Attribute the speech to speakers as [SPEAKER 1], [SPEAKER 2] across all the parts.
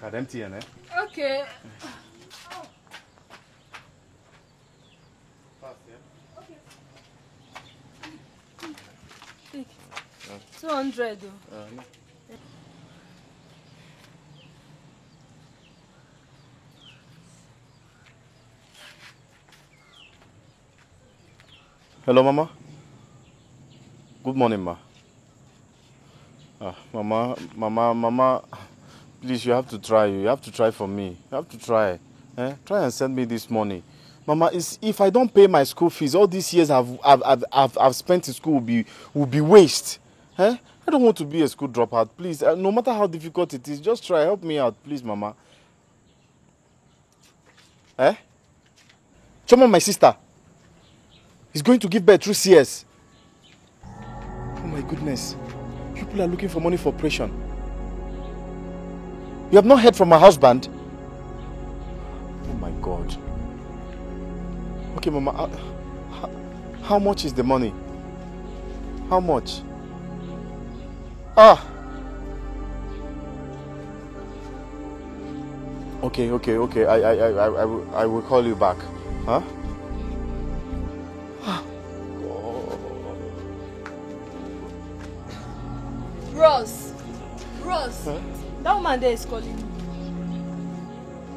[SPEAKER 1] card, MTN, eh?
[SPEAKER 2] Okay.
[SPEAKER 1] Fast, yeah?
[SPEAKER 2] Okay. 200.
[SPEAKER 1] No. Hello, Mama. Good morning, Ma. Mama, please, you have to try. You have to try for me. You have to try. Try and send me this money. Mama, if I don't pay my school fees, all these years I've spent in school will be waste. I don't want to be a school dropout. Please, no matter how difficult it is, just try. Help me out, please, Mama. Choma, my sister, is going to give birth through CS. Oh my goodness. People are looking for money for operation. You have not heard from my husband? Oh my God. Okay, Mama, how much is the money? How much? Okay. I will call you back. Huh?
[SPEAKER 2] Ross.
[SPEAKER 1] Huh?
[SPEAKER 2] That woman there is calling me.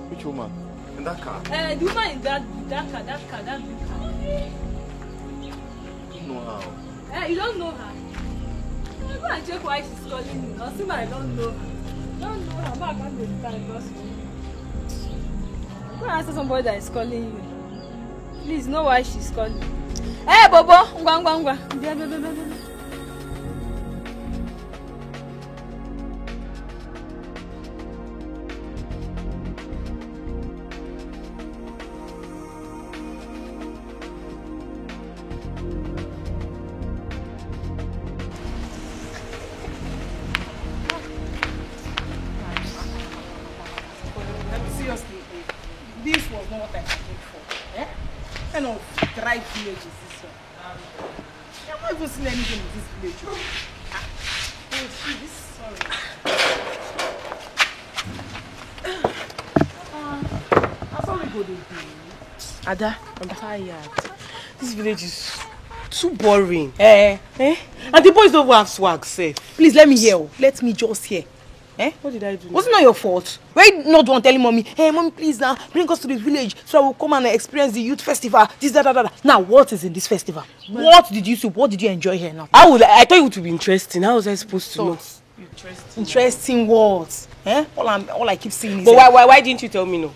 [SPEAKER 1] Which woman? In that car?
[SPEAKER 2] The woman in that car, that blue car.
[SPEAKER 1] I don't know how.
[SPEAKER 2] You don't know her? Go and check why she's calling me. I don't know her. Don't know her. But I can't be because go and answer somebody that is calling you. Please know why she's calling. Hey, Bobo! Ngwa.
[SPEAKER 3] This was not what I paid for. Kind of dry village is this one. I've not even seen anything in this village. That's all we go to do.
[SPEAKER 4] Ada, I'm tired. This village is too boring. And the boys don't have swag, safe.
[SPEAKER 3] Please let me hear. Let me just hear.
[SPEAKER 4] What did I do?
[SPEAKER 3] Was it not your fault? Why not one telling mommy, hey mommy, please now bring us to the village so I will come and experience the youth festival. This, that. Now what is in this festival? What did you see? What did you enjoy here now?
[SPEAKER 4] I thought it would be interesting. How was I supposed to know?
[SPEAKER 3] Interesting words. All I keep saying is.
[SPEAKER 4] But why didn't you tell me no?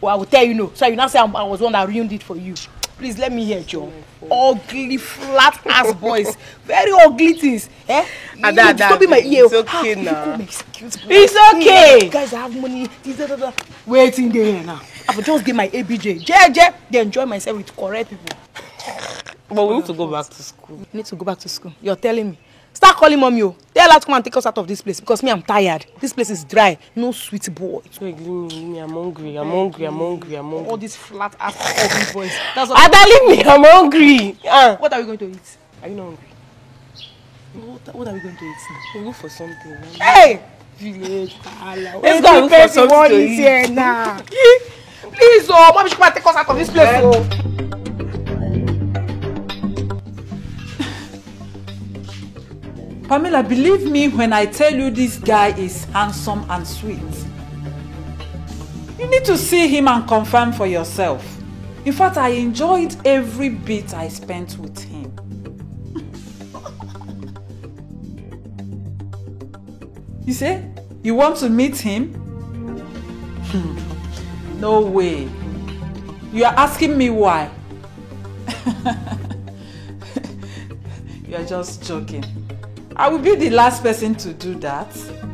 [SPEAKER 3] Well, I will tell you no. So you now say I was one that ruined it for you. Please let me hear, Joe. Ugly, flat ass boys. Very ugly things. Stop in my ear.
[SPEAKER 4] It's okay now.
[SPEAKER 3] It's okay. Guys have money. Waiting there now. I will just get my ABJ. They enjoy myself with correct people.
[SPEAKER 4] But we need to go back to school.
[SPEAKER 3] You need to go back to school. You're telling me. Start calling mommy. Tell her to come and take us out of this place because me, I'm tired. This place is dry. No sweet boy.
[SPEAKER 4] I'm hungry. All
[SPEAKER 3] these flat ass ugly boys.
[SPEAKER 4] That's what leave me. I'm hungry.
[SPEAKER 3] What are we going to eat?
[SPEAKER 4] Are you not hungry?
[SPEAKER 3] What are we going to eat now?
[SPEAKER 4] We'll look for something.
[SPEAKER 3] Hey! Village.
[SPEAKER 4] Let's go look for something to eat.
[SPEAKER 3] Here now. Please, mommy should come and take us out of this place.
[SPEAKER 5] Pamela, believe me when I tell you this guy is handsome and sweet. You need to see him and confirm for yourself. In fact, I enjoyed every bit I spent with him. You say, you want to meet him? No way. You are asking me why? You are just joking. I will be the last person to do that.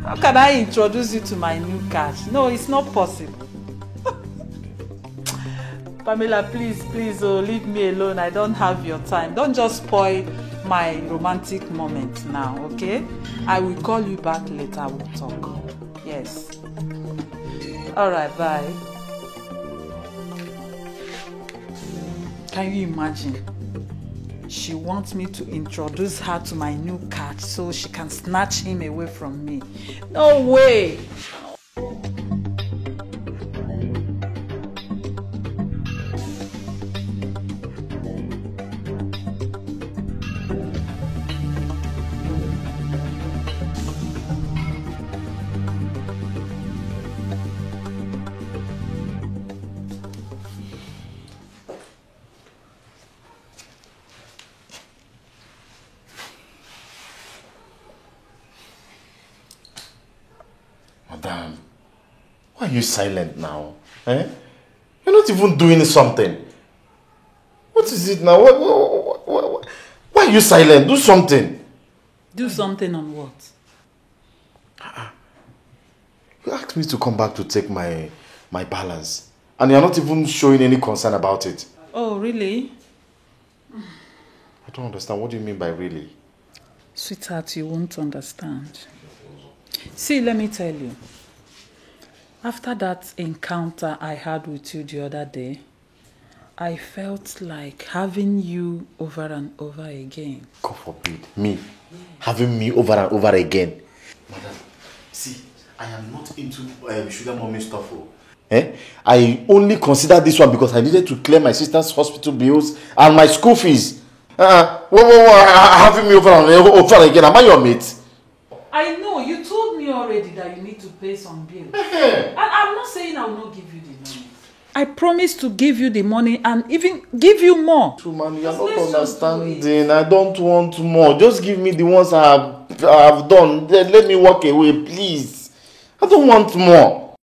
[SPEAKER 5] How can I introduce you to my new cat? No, it's not possible. Pamela, please, leave me alone. I don't have your time. Don't just spoil my romantic moment now, okay? I will call you back later. We'll talk. Yes. All right, bye. Can you imagine? She wants me to introduce her to my new cat so she can snatch him away from me. No way!
[SPEAKER 1] Madam, why are you silent now? Eh? You're not even doing something. What is it now? Why are you silent? Do something.
[SPEAKER 5] Do something on what?
[SPEAKER 1] You asked me to come back to take my balance. And you're not even showing any concern about it.
[SPEAKER 5] Oh, really?
[SPEAKER 1] I don't understand. What do you mean by really?
[SPEAKER 5] Sweetheart, you won't understand. See, let me tell you. After that encounter I had with you the other day, I felt like having you over and over again.
[SPEAKER 1] God forbid. Me? Having me over and over again? Madam, see, I am not into sugar mommy stuff. I only considered this one because I needed to clear my sister's hospital bills and my school fees. Having me over and over again. Am I your mate?
[SPEAKER 5] I know, you told me already that you need to pay some bills. And I'm not saying I will not give you the money. I promise to give you the money and even give you more.
[SPEAKER 1] True, man, you're not understanding. I don't want more. Just give me the ones I have done. Let me walk away, please. I don't want more.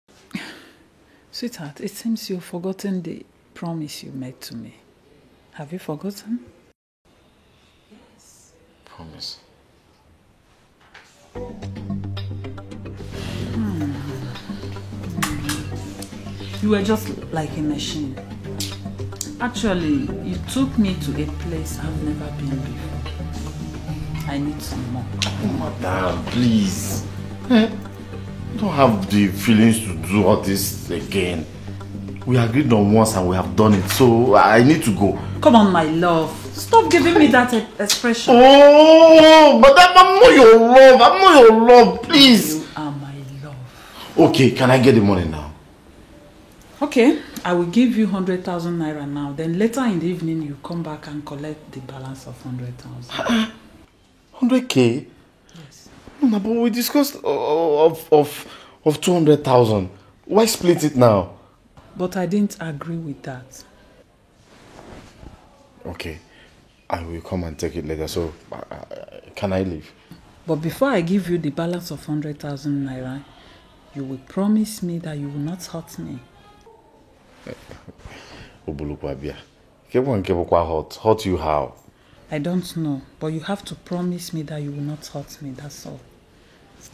[SPEAKER 5] Sweetheart, it seems you've forgotten the promise you made to me. Have you forgotten?
[SPEAKER 1] Yes. Promise.
[SPEAKER 5] You were just like a machine. Actually, you took me to a place I've never been before. I need some more.
[SPEAKER 1] Oh, madam, please. I don't have the feelings to do all this again. We agreed on once and we have done it, so I need to go.
[SPEAKER 5] Come on, my love. Stop giving me that expression.
[SPEAKER 1] Oh, madam, I'm not your love. I'm not your love, please.
[SPEAKER 5] You are my love.
[SPEAKER 1] Okay, can I get the money now?
[SPEAKER 5] Okay, I will give you 100,000 naira now. Then later in the evening, you come back and collect the balance of 100,000.
[SPEAKER 1] 100K?
[SPEAKER 5] Yes.
[SPEAKER 1] No, but we discussed of 200,000. Why split it now?
[SPEAKER 5] But I didn't agree with that.
[SPEAKER 1] Okay, I will come and take it later. So, can I leave?
[SPEAKER 5] But before I give you the balance of 100,000 naira, you will promise me that you will not hurt me.
[SPEAKER 1] Hurt you how?
[SPEAKER 5] I don't know, but you have to promise me that you will not hurt me, that's all.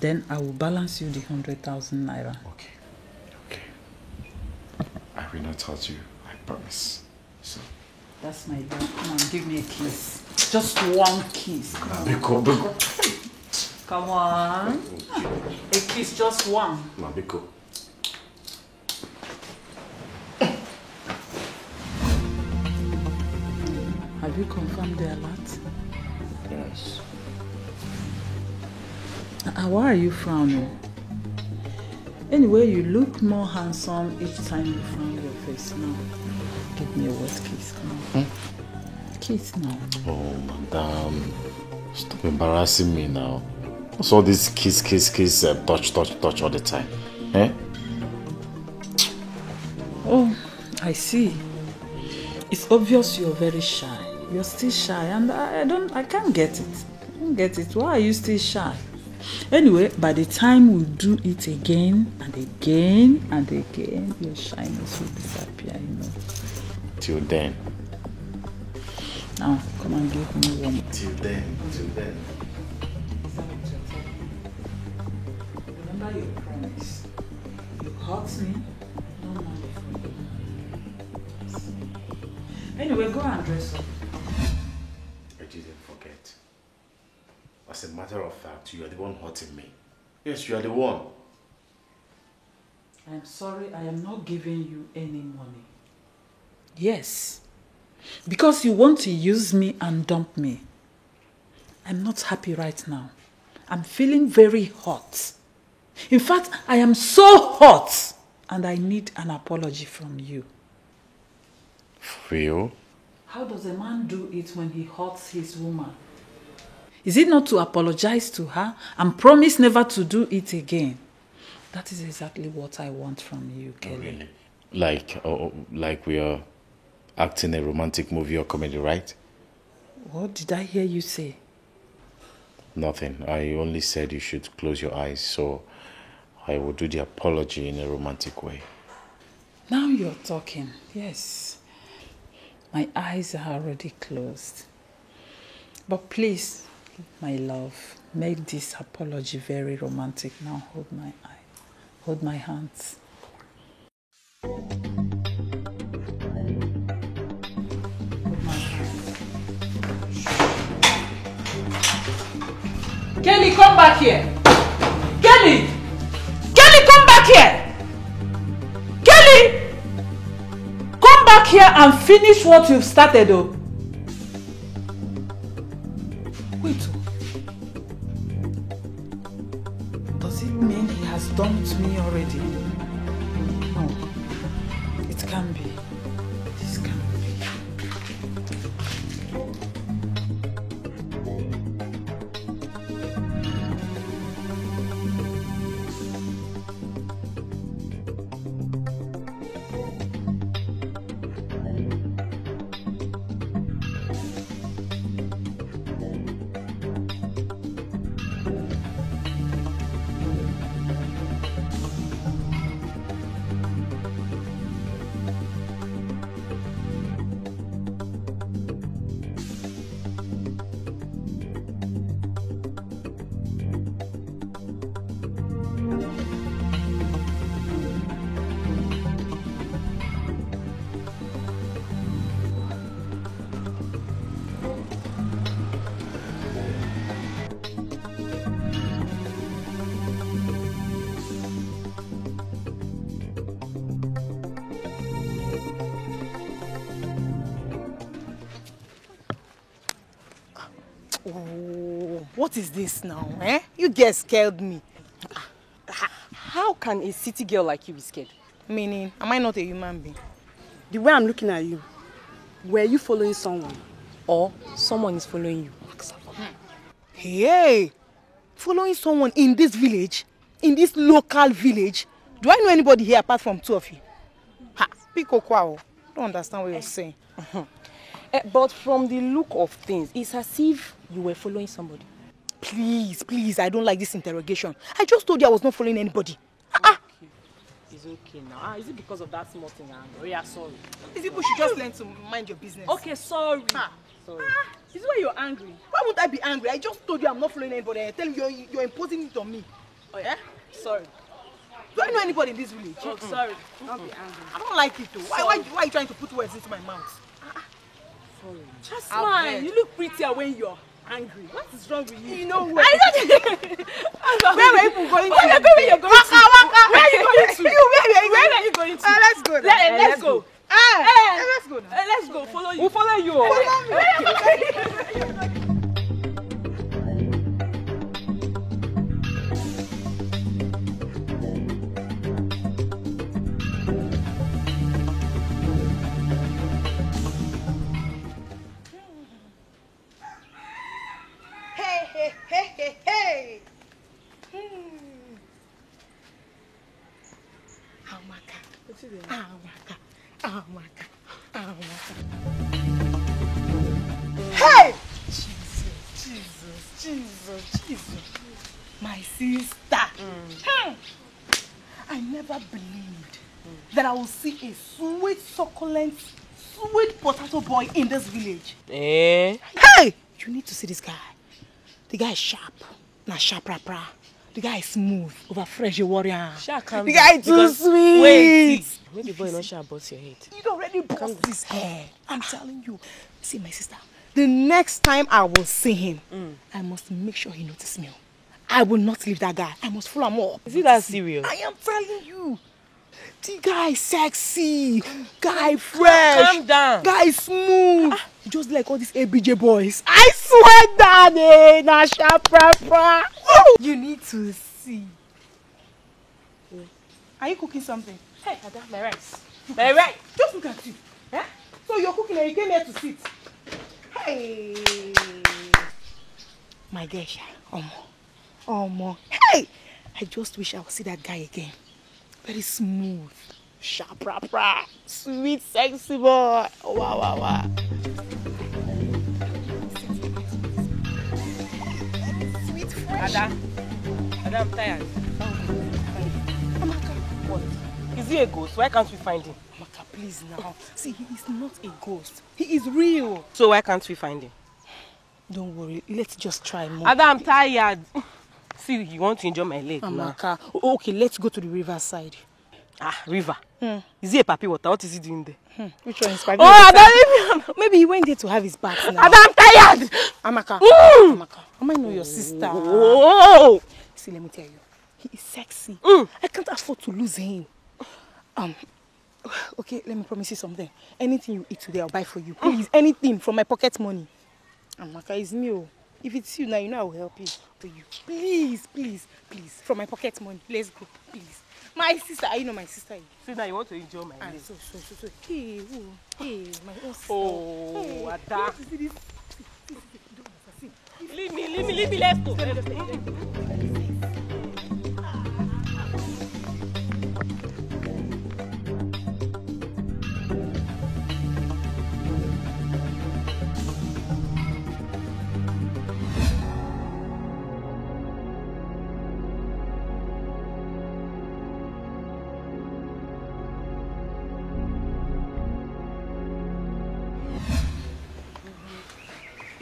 [SPEAKER 5] Then I will balance you the 100,000 naira.
[SPEAKER 1] Okay. I will not hurt you, I promise. So.
[SPEAKER 5] That's my love. Come on, give me a kiss. Just one kiss. Come on. Come on. A kiss, just one.
[SPEAKER 1] Mabiko.
[SPEAKER 5] Have you confirmed the alert?
[SPEAKER 1] Yes.
[SPEAKER 5] Why are you frowning? Anyway, you look more handsome each time you frown your face now. Give me a wet kiss, come on. Kiss now.
[SPEAKER 1] Oh, madam. Stop embarrassing me now. What's all this kiss, touch all the time? Eh?
[SPEAKER 5] Oh, I see. It's obvious you're very shy. You're still shy and I can't get it. Why are you still shy? Anyway, by the time we do it again and again and again, your shyness will disappear, you know.
[SPEAKER 1] Till then.
[SPEAKER 5] Now, come and give me one.
[SPEAKER 1] Till then.
[SPEAKER 5] Remember your promise. You hurt me, no money for you. Anyway, go and dress up.
[SPEAKER 1] I didn't forget. As a matter of fact, you are the one hurting me. Yes, you are the one.
[SPEAKER 5] I'm sorry, I am not giving you any money. Yes. Because you want to use me and dump me. I'm not happy right now. I'm feeling very hot. In fact, I am so hot and I need an apology from you.
[SPEAKER 1] For you?
[SPEAKER 5] How does a man do it when he hurts his woman? Is it not to apologize to her and promise never to do it again? That is exactly what I want from you, Kelly.
[SPEAKER 1] Really? Like we are acting a romantic movie or comedy, right?
[SPEAKER 5] What did I hear you say?
[SPEAKER 1] Nothing. I only said you should close your eyes so I will do the apology in a romantic way.
[SPEAKER 5] Now you're talking. Yes. My eyes are already closed. But please, my love, make this apology very romantic. Now hold my eye. Hold my hands. Kelly, come back here. Kelly! Kelly, come back here! Kelly! Come back here and finish what you've started, oh. Wait. Does it mean he has dumped me already? No. It can't be. This can't be.
[SPEAKER 3] Oh, what is this now, eh? You guys scared me.
[SPEAKER 4] How can a city girl like you be scared?
[SPEAKER 3] Meaning, am I not a human being?
[SPEAKER 4] The way I'm looking at you, were you following someone? Or someone is following you?
[SPEAKER 3] Hey, following someone in this village, in this local village? Do I know anybody here apart from two of you? Ha, Pico Kwao. Don't understand what you're saying.
[SPEAKER 4] But from the look of things, it's as if you were following somebody.
[SPEAKER 3] Please, please, I don't like this interrogation. I just told you I was not following anybody.
[SPEAKER 4] It's okay now. Is it because of that small thing? Oh yeah, sorry.
[SPEAKER 3] These people should just learn to mind your business.
[SPEAKER 4] Okay, sorry. Sorry. This is why you're angry.
[SPEAKER 3] Why would I be angry? I just told you I'm not following anybody. I tell you, you're imposing it on me.
[SPEAKER 4] Oh yeah? Sorry.
[SPEAKER 3] Do I know anybody in this village?
[SPEAKER 4] Oh, sorry. Don't be angry.
[SPEAKER 3] I don't like it though. Why are you trying to put words into my mouth?
[SPEAKER 4] Sorry. Just
[SPEAKER 3] smile.
[SPEAKER 4] You look prettier when you're angry. What is wrong with you?
[SPEAKER 3] You know what?
[SPEAKER 4] Where are you going to? Where are you going to? Where are you going to? Where are you going to?
[SPEAKER 3] Let's go.
[SPEAKER 4] Let's go.
[SPEAKER 3] Let's go now.
[SPEAKER 4] Let's go. Follow you. We'll follow you.
[SPEAKER 3] Follow me. Hey. Hey! Jesus. My sister. I never believed that I would see a sweet, succulent, sweet potato boy in this village. Hey! You need to see this guy. The guy is sharp. Not sharp, rap. The guy is smooth, over fresh, warrior. The guy is too sweet.
[SPEAKER 4] Wait, when the boy not sure about your head.
[SPEAKER 3] You already bust his hair. I'm telling you. See, my sister, the next time I will see him, I must make sure he notices me. I will not leave that guy. I must follow him up.
[SPEAKER 4] Is it that serious?
[SPEAKER 3] I am telling you. The guy is sexy. Guy fresh.
[SPEAKER 4] Calm down.
[SPEAKER 3] Guy smooth. Just like all these ABJ boys. I swear that Nasha. You need to see. Are you cooking something?
[SPEAKER 4] Hey, Ada, my rice. My rice.
[SPEAKER 3] Just look at you. Eh? So you're cooking and you came here to sit. Hey. My geisha. Omo. Hey. I just wish I would see that guy again. Very smooth. Sharp, rap. Sweet, sexy boy. Wow. Sweet, fresh.
[SPEAKER 4] Ada, I'm tired. he a ghost? Why can't we find him?
[SPEAKER 3] Amaka, please now. See, he is not a ghost. He is real.
[SPEAKER 4] So why can't we find him?
[SPEAKER 3] Don't worry. Let's just try more.
[SPEAKER 4] Ada, I'm tired. See, you want to enjoy my leg now.
[SPEAKER 3] Amaka, okay, let's go to the riverside.
[SPEAKER 4] Ah, river. Is he a papi water? What is he doing there?
[SPEAKER 3] Which one is papi
[SPEAKER 4] Ada,
[SPEAKER 3] Maybe he went there to have his bath now.
[SPEAKER 4] Ada, I'm tired.
[SPEAKER 3] Amaka, Amaka, I might know your sister.
[SPEAKER 4] Oh.
[SPEAKER 3] See, let me tell you. He is sexy. I can't afford to lose him. Okay, let me promise you something. Anything you eat today, I'll buy for you. Please, anything from my pocket money. Amaka, it's me. If it's you now, you know I will help you. For you. Please, please, please. From my pocket money. Let's go, please. My sister, you know my sister.
[SPEAKER 4] See, now you want to enjoy my leg.
[SPEAKER 3] So. Hey, my own sister.
[SPEAKER 4] Oh,
[SPEAKER 3] hey,
[SPEAKER 4] Ada.
[SPEAKER 3] See this?
[SPEAKER 4] Leave me, let's go.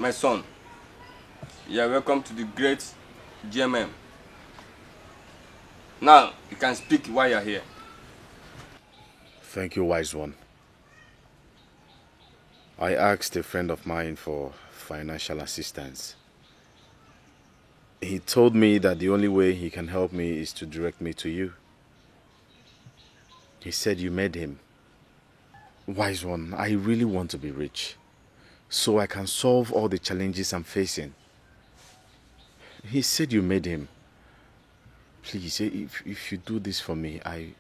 [SPEAKER 6] My son, you are welcome to the great GMM. Now, you can speak while you are here.
[SPEAKER 1] Thank you, wise one. I asked a friend of mine for financial assistance. He told me that the only way he can help me is to direct me to you. He said you made him. Wise one, I really want to be rich, so I can solve all the challenges I'm facing. He said you made him. Please, if you do this for me, I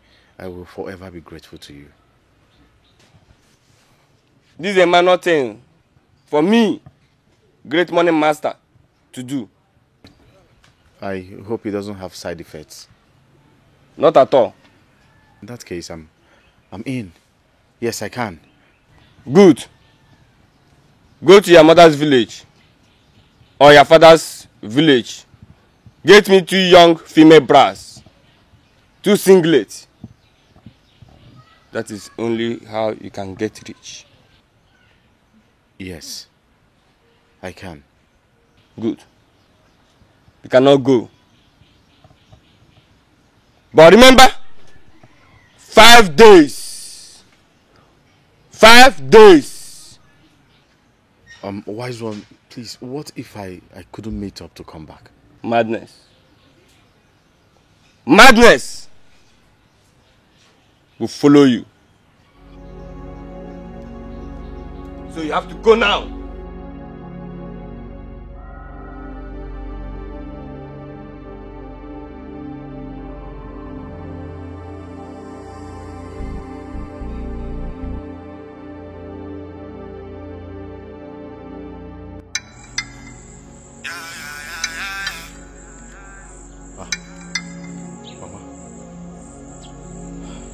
[SPEAKER 1] will forever be grateful to you.
[SPEAKER 6] This is a minor thing for me, great money master, to do.
[SPEAKER 1] I hope it doesn't have side effects.
[SPEAKER 6] Not at all.
[SPEAKER 1] In that case, I'm in. Yes, I can.
[SPEAKER 6] Good. Go to your mother's village or your father's village. Get me 2 young female brass, 2 singlets. That is only how you can get rich.
[SPEAKER 1] Yes, I can.
[SPEAKER 6] Good. You cannot go. But remember, 5 days. 5 days.
[SPEAKER 1] Wise one, please, what if I couldn't meet up to come back?
[SPEAKER 6] Madness. Madness will follow you. So you have to go now.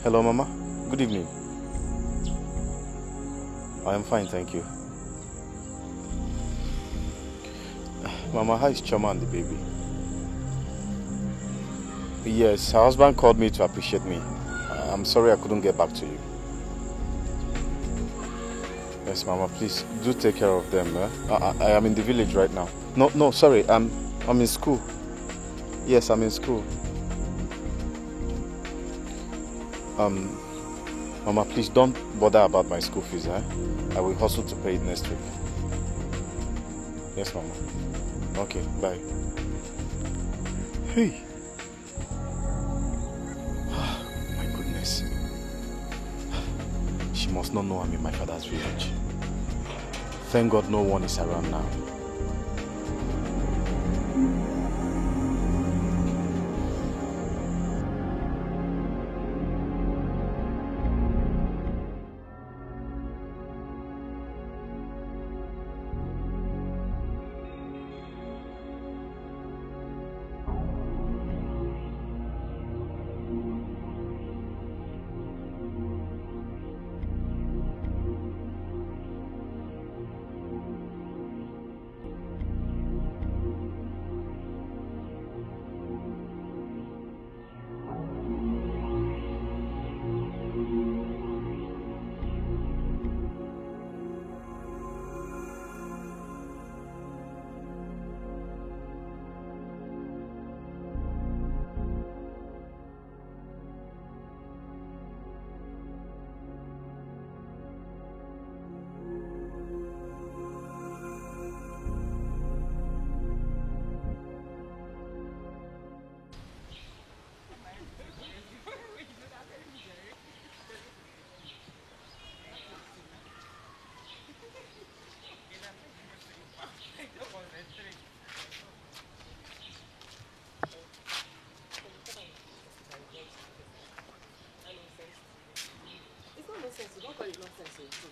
[SPEAKER 1] Hello, Mama. Good evening. I am fine, thank you. Mama, how is Choma and the baby? Yes, her husband called me to appreciate me. I'm sorry I couldn't get back to you. Yes, Mama, please do take care of them. I am in the village right now. No, sorry, I'm in school. Yes, I'm in school. Mama, please don't bother about my school fees, eh? I will hustle to pay it next week. Yes, Mama. Okay, bye. Hey. My goodness. She must not know I'm in my father's village. Thank God no one is around now.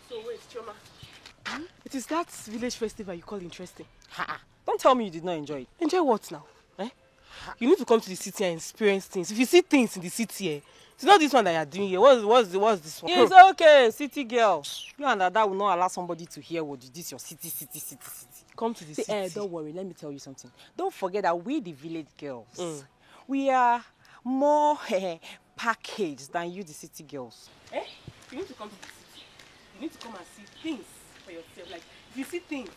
[SPEAKER 4] So wait, Chioma. It is that village festival you call interesting. Don't tell me you did not enjoy it. Enjoy what now? Eh? You need to come to the city and experience things. If you see things in the city, it's not this one that you are doing here. What's this one? It's okay, city girl. You and Dada will not allow somebody to hear what this your city. Come to the city.
[SPEAKER 7] Don't worry, let me tell you something. Don't forget that we, the village girls, we are more packaged than you, the city girls.
[SPEAKER 4] You need to come to the city. You need to come and see things for yourself. Like, if you see things.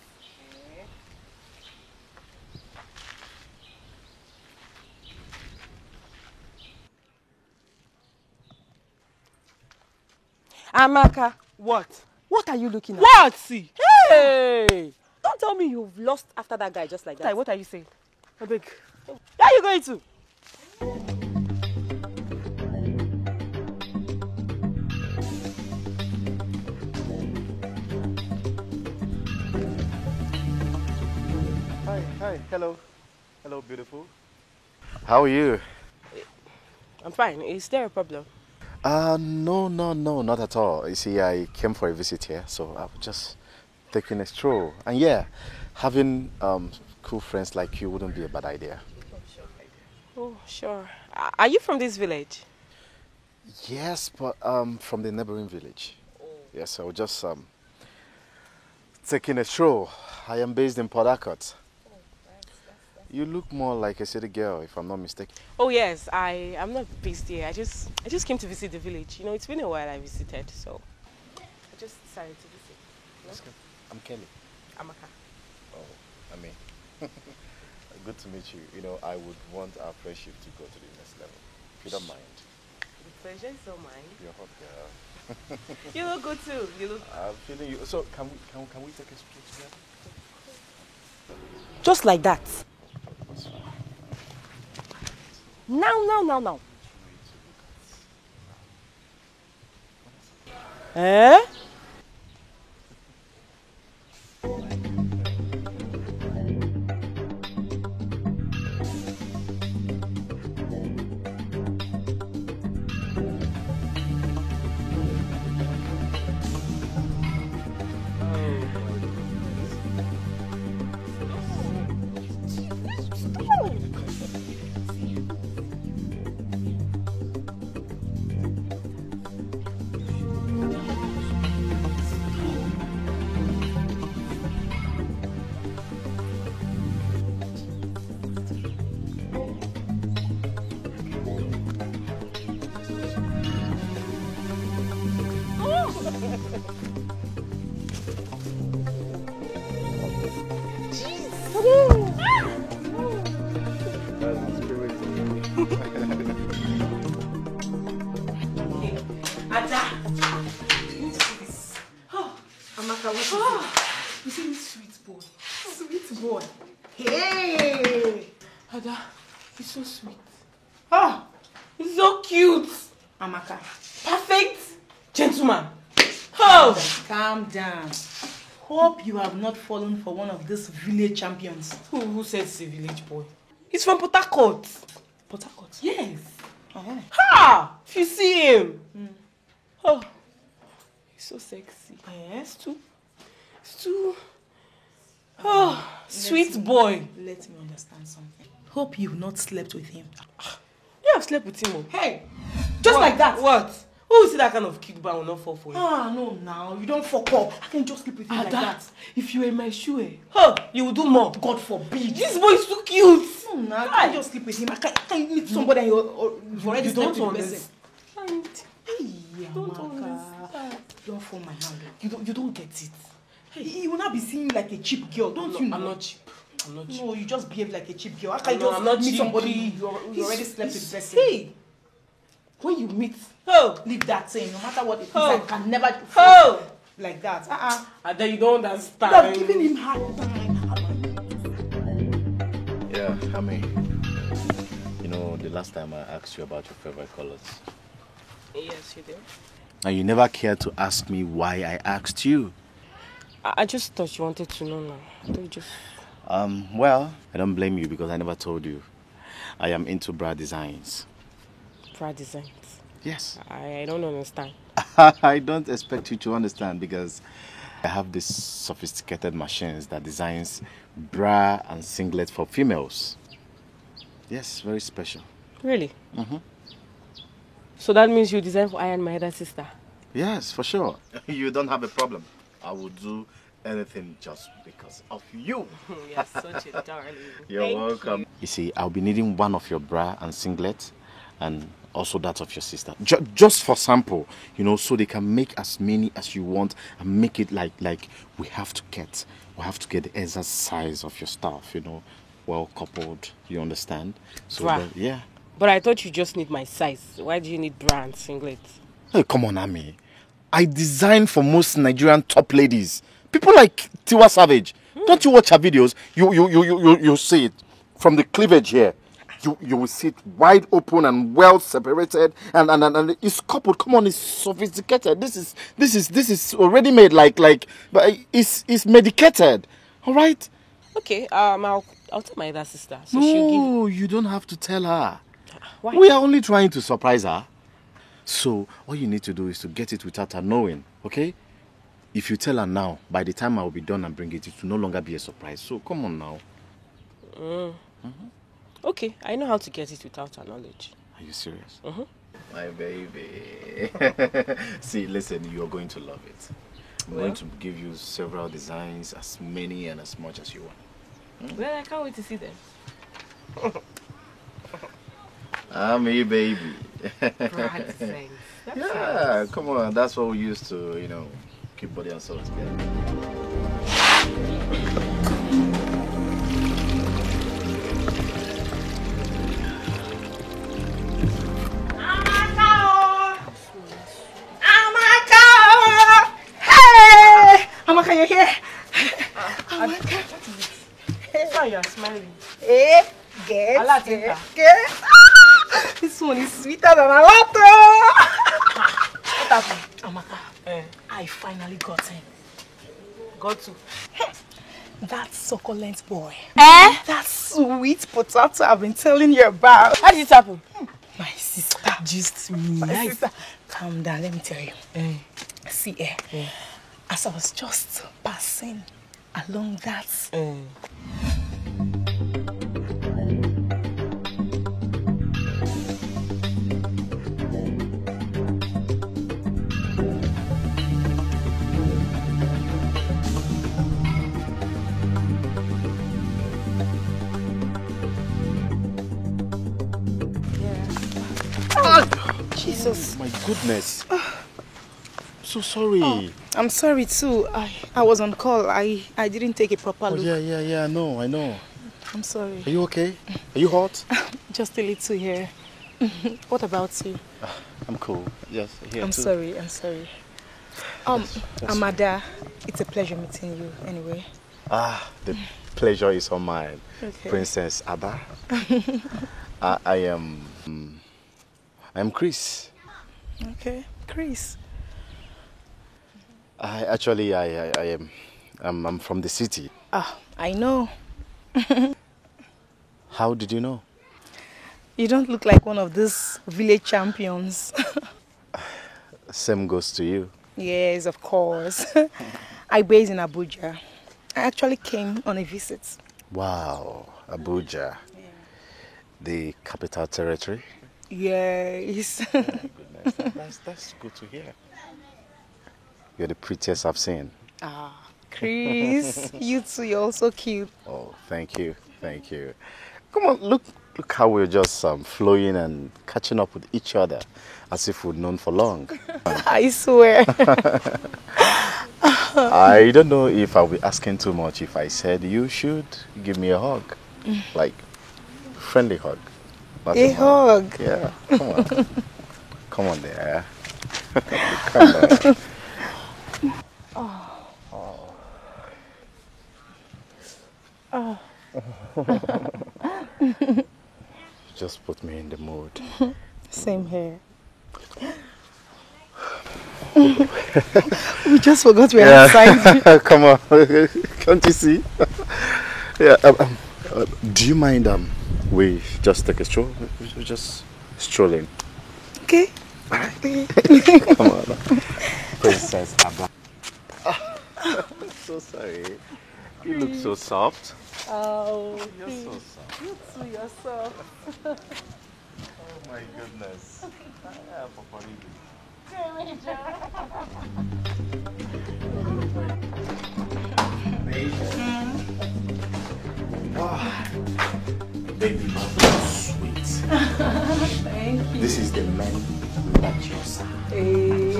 [SPEAKER 7] Amaka,
[SPEAKER 4] What?
[SPEAKER 7] what are you looking at?
[SPEAKER 4] What? See?
[SPEAKER 7] Hey! Don't tell me you've lost after that guy just like that.
[SPEAKER 4] What are you saying? I beg.
[SPEAKER 7] Where are you going to?
[SPEAKER 1] Hi, hello. Hello, beautiful. How are you?
[SPEAKER 4] I'm fine. Is there a problem?
[SPEAKER 1] No, not at all. You see, I came for a visit here, so I was just taking a stroll. And yeah, having cool friends like you wouldn't be a bad idea.
[SPEAKER 4] Oh, sure. Are you from this village?
[SPEAKER 1] Yes, but from the neighboring village. Yes, I was just taking a stroll. I am based in Port Harcourt. You look more like a city girl, if I'm not mistaken.
[SPEAKER 4] Oh yes, I'm not based here. I just came to visit the village. You know, it's been a while I visited, so I just decided to visit. You know?
[SPEAKER 1] I'm Kelly.
[SPEAKER 4] Amaka.
[SPEAKER 1] Oh, I mean, good to meet you. You know, I would want our friendship to go to the next level. If you don't mind.
[SPEAKER 4] The pleasure is all mine.
[SPEAKER 1] You're hot girl.
[SPEAKER 4] You look good too. You look.
[SPEAKER 1] I'm feeling you. So can we take a stroll together?
[SPEAKER 7] Just like that.
[SPEAKER 1] That's fine.
[SPEAKER 7] Now. Eh?
[SPEAKER 3] You see this sweet boy? Sweet boy. Hey!
[SPEAKER 4] Ada, he's so sweet.
[SPEAKER 3] Ah!
[SPEAKER 4] He's so cute.
[SPEAKER 3] Amaka.
[SPEAKER 4] Perfect gentleman.
[SPEAKER 3] Calm down. Hope you have not fallen for one of these village champions.
[SPEAKER 4] Who says he's a village boy? He's from Port Harcourt.
[SPEAKER 3] Port Harcourt?
[SPEAKER 4] Yes.
[SPEAKER 3] Oh.
[SPEAKER 4] Ha! If you see him. Oh, he's so sexy.
[SPEAKER 3] Yes, too.
[SPEAKER 4] It's too. Oh, sweet boy.
[SPEAKER 3] Let me understand something. Hope you've not slept with him.
[SPEAKER 4] You have slept with him.
[SPEAKER 3] Hey! Just like that.
[SPEAKER 4] What? Who will see that kind of cute boy will not fall for him?
[SPEAKER 3] Ah, no, now. You don't fuck up. I can just sleep with him like that.
[SPEAKER 4] If you were in my shoe, you will do more.
[SPEAKER 3] God forbid.
[SPEAKER 4] This boy is too cute.
[SPEAKER 3] No, now. I can't just sleep with him. I can't meet somebody and you've already slept with the person. Hey, Amaka. Don't fall my hand.
[SPEAKER 4] You don't get it.
[SPEAKER 3] Hey, you will not be seen like a cheap girl, don't you know?
[SPEAKER 4] I'm not cheap.
[SPEAKER 3] No, you just behave like a cheap girl. How can you
[SPEAKER 4] No,
[SPEAKER 3] just
[SPEAKER 4] I'm not
[SPEAKER 3] meet
[SPEAKER 4] cheap.
[SPEAKER 3] somebody you already slept with the person?
[SPEAKER 4] Hey, when you meet,
[SPEAKER 3] Leave that saying. No matter what it is, I can never like that.
[SPEAKER 4] And then you don't understand.
[SPEAKER 3] You have given him hard time.
[SPEAKER 1] Yeah, I mean, you know, the last time I asked you about your favorite colors.
[SPEAKER 4] Yes, you did.
[SPEAKER 1] And you never cared to ask me why I asked you.
[SPEAKER 4] I just thought you wanted to know now. Don't just.
[SPEAKER 1] Well, I don't blame you because I never told you. I am into bra designs.
[SPEAKER 4] Bra designs.
[SPEAKER 1] Yes.
[SPEAKER 4] I don't understand.
[SPEAKER 1] I don't expect you to understand because I have these sophisticated machines that designs bra and singlet for females. Yes, very special.
[SPEAKER 4] Really? So that means you design for I and my other sister?
[SPEAKER 1] Yes, for sure. You don't have a problem. I will do anything just because of you.
[SPEAKER 4] You're such a darling.
[SPEAKER 1] You're welcome. You see, I'll be needing one of your bra and singlet and also that of your sister. Just for sample, you know, so they can make as many as you want and make it like we have to get the exact size of your stuff, you know, well coupled. You understand? So
[SPEAKER 4] Bra.
[SPEAKER 1] yeah.
[SPEAKER 4] But I thought you just need my size. Why do you need bra and singlet?
[SPEAKER 1] Hey, come on, Ami. I design for most Nigerian top ladies. People like Tiwa Savage. Don't you watch her videos? You see it from the cleavage here. You will see it wide open and well separated, and it's coupled. Come on, it's sophisticated. This is already made like, but it's medicated. All right.
[SPEAKER 4] Okay. I'll tell my other sister. So
[SPEAKER 1] No, you don't have to tell her.
[SPEAKER 4] Why?
[SPEAKER 1] We are only trying to surprise her. So all you need to do is to get it without her knowing, okay? If you tell her now, by the time I will be done and bring it, it will no longer be a surprise. So come on now.
[SPEAKER 4] Okay, I know how to get it without her knowledge.
[SPEAKER 1] Are you serious? My baby. See, listen, you are going to love it. I'm going to give you several designs, as many and as much as you want.
[SPEAKER 4] Well, I can't wait to see them.
[SPEAKER 1] Me, baby.
[SPEAKER 4] Right, thanks.
[SPEAKER 1] Yeah, come on. That's what we used to, you know, keep body and soul together.
[SPEAKER 3] Hey! Amaka, you here?
[SPEAKER 4] Why you are smiling?
[SPEAKER 3] Hey, get
[SPEAKER 4] Allah take her.
[SPEAKER 3] get. This one is sweeter than a lot.
[SPEAKER 4] What happened?
[SPEAKER 3] Amaka, I finally got him.
[SPEAKER 4] Got to.
[SPEAKER 3] That succulent boy. That sweet potato I've been telling you about.
[SPEAKER 4] How did it happen?
[SPEAKER 3] My sister.
[SPEAKER 4] Just
[SPEAKER 3] My sister. Calm down, let me tell you. See, as I was just passing along that. Jesus.
[SPEAKER 1] My goodness. So sorry.
[SPEAKER 3] I'm sorry too. I was on call. I didn't take a proper look.
[SPEAKER 1] Yeah, I know.
[SPEAKER 3] I'm sorry.
[SPEAKER 1] Are you okay? Are you hot?
[SPEAKER 3] Just a little here. What about you?
[SPEAKER 1] I'm cool. Yes, here
[SPEAKER 3] I'm
[SPEAKER 1] too.
[SPEAKER 3] sorry. Amada, it's a pleasure meeting you anyway.
[SPEAKER 1] The pleasure is all mine.
[SPEAKER 3] Okay.
[SPEAKER 1] Princess Ada. I am Chris.
[SPEAKER 3] Okay, Chris.
[SPEAKER 1] I'm from the city.
[SPEAKER 3] I know.
[SPEAKER 1] How did you know?
[SPEAKER 3] You don't look like one of these village champions.
[SPEAKER 1] Same goes to you.
[SPEAKER 3] Yes, of course. I base in Abuja. I actually came on a visit.
[SPEAKER 1] Wow, Abuja. The capital territory.
[SPEAKER 3] Yes.
[SPEAKER 1] Oh my goodness, that's good to hear. You're the prettiest I've seen.
[SPEAKER 3] Chris, you too, you're also cute.
[SPEAKER 1] Oh, thank you. Come on, look how we're just flowing and catching up with each other as if we've known for long.
[SPEAKER 3] I swear.
[SPEAKER 1] I don't know if I'll be asking too much if I said you should give me a hug. Like, friendly hug. Not
[SPEAKER 3] A hug?
[SPEAKER 1] Yeah, come on. Come on there. Come on. Just put me in the mood.
[SPEAKER 3] Same here. We just forgot we are outside.
[SPEAKER 1] Come on. Can't you see? Yeah. Do you mind we just take a stroll? We're just strolling.
[SPEAKER 3] Okay,
[SPEAKER 1] Come on. Princess Abba. I'm so sorry. You look so soft.
[SPEAKER 3] Oh,
[SPEAKER 1] You're so soft.
[SPEAKER 3] you too yourself.
[SPEAKER 1] Oh my goodness. Yeah, Papa Ribi. Baby, you're sweet.
[SPEAKER 3] Thank you.
[SPEAKER 1] This is the man that you saw.
[SPEAKER 3] Hey.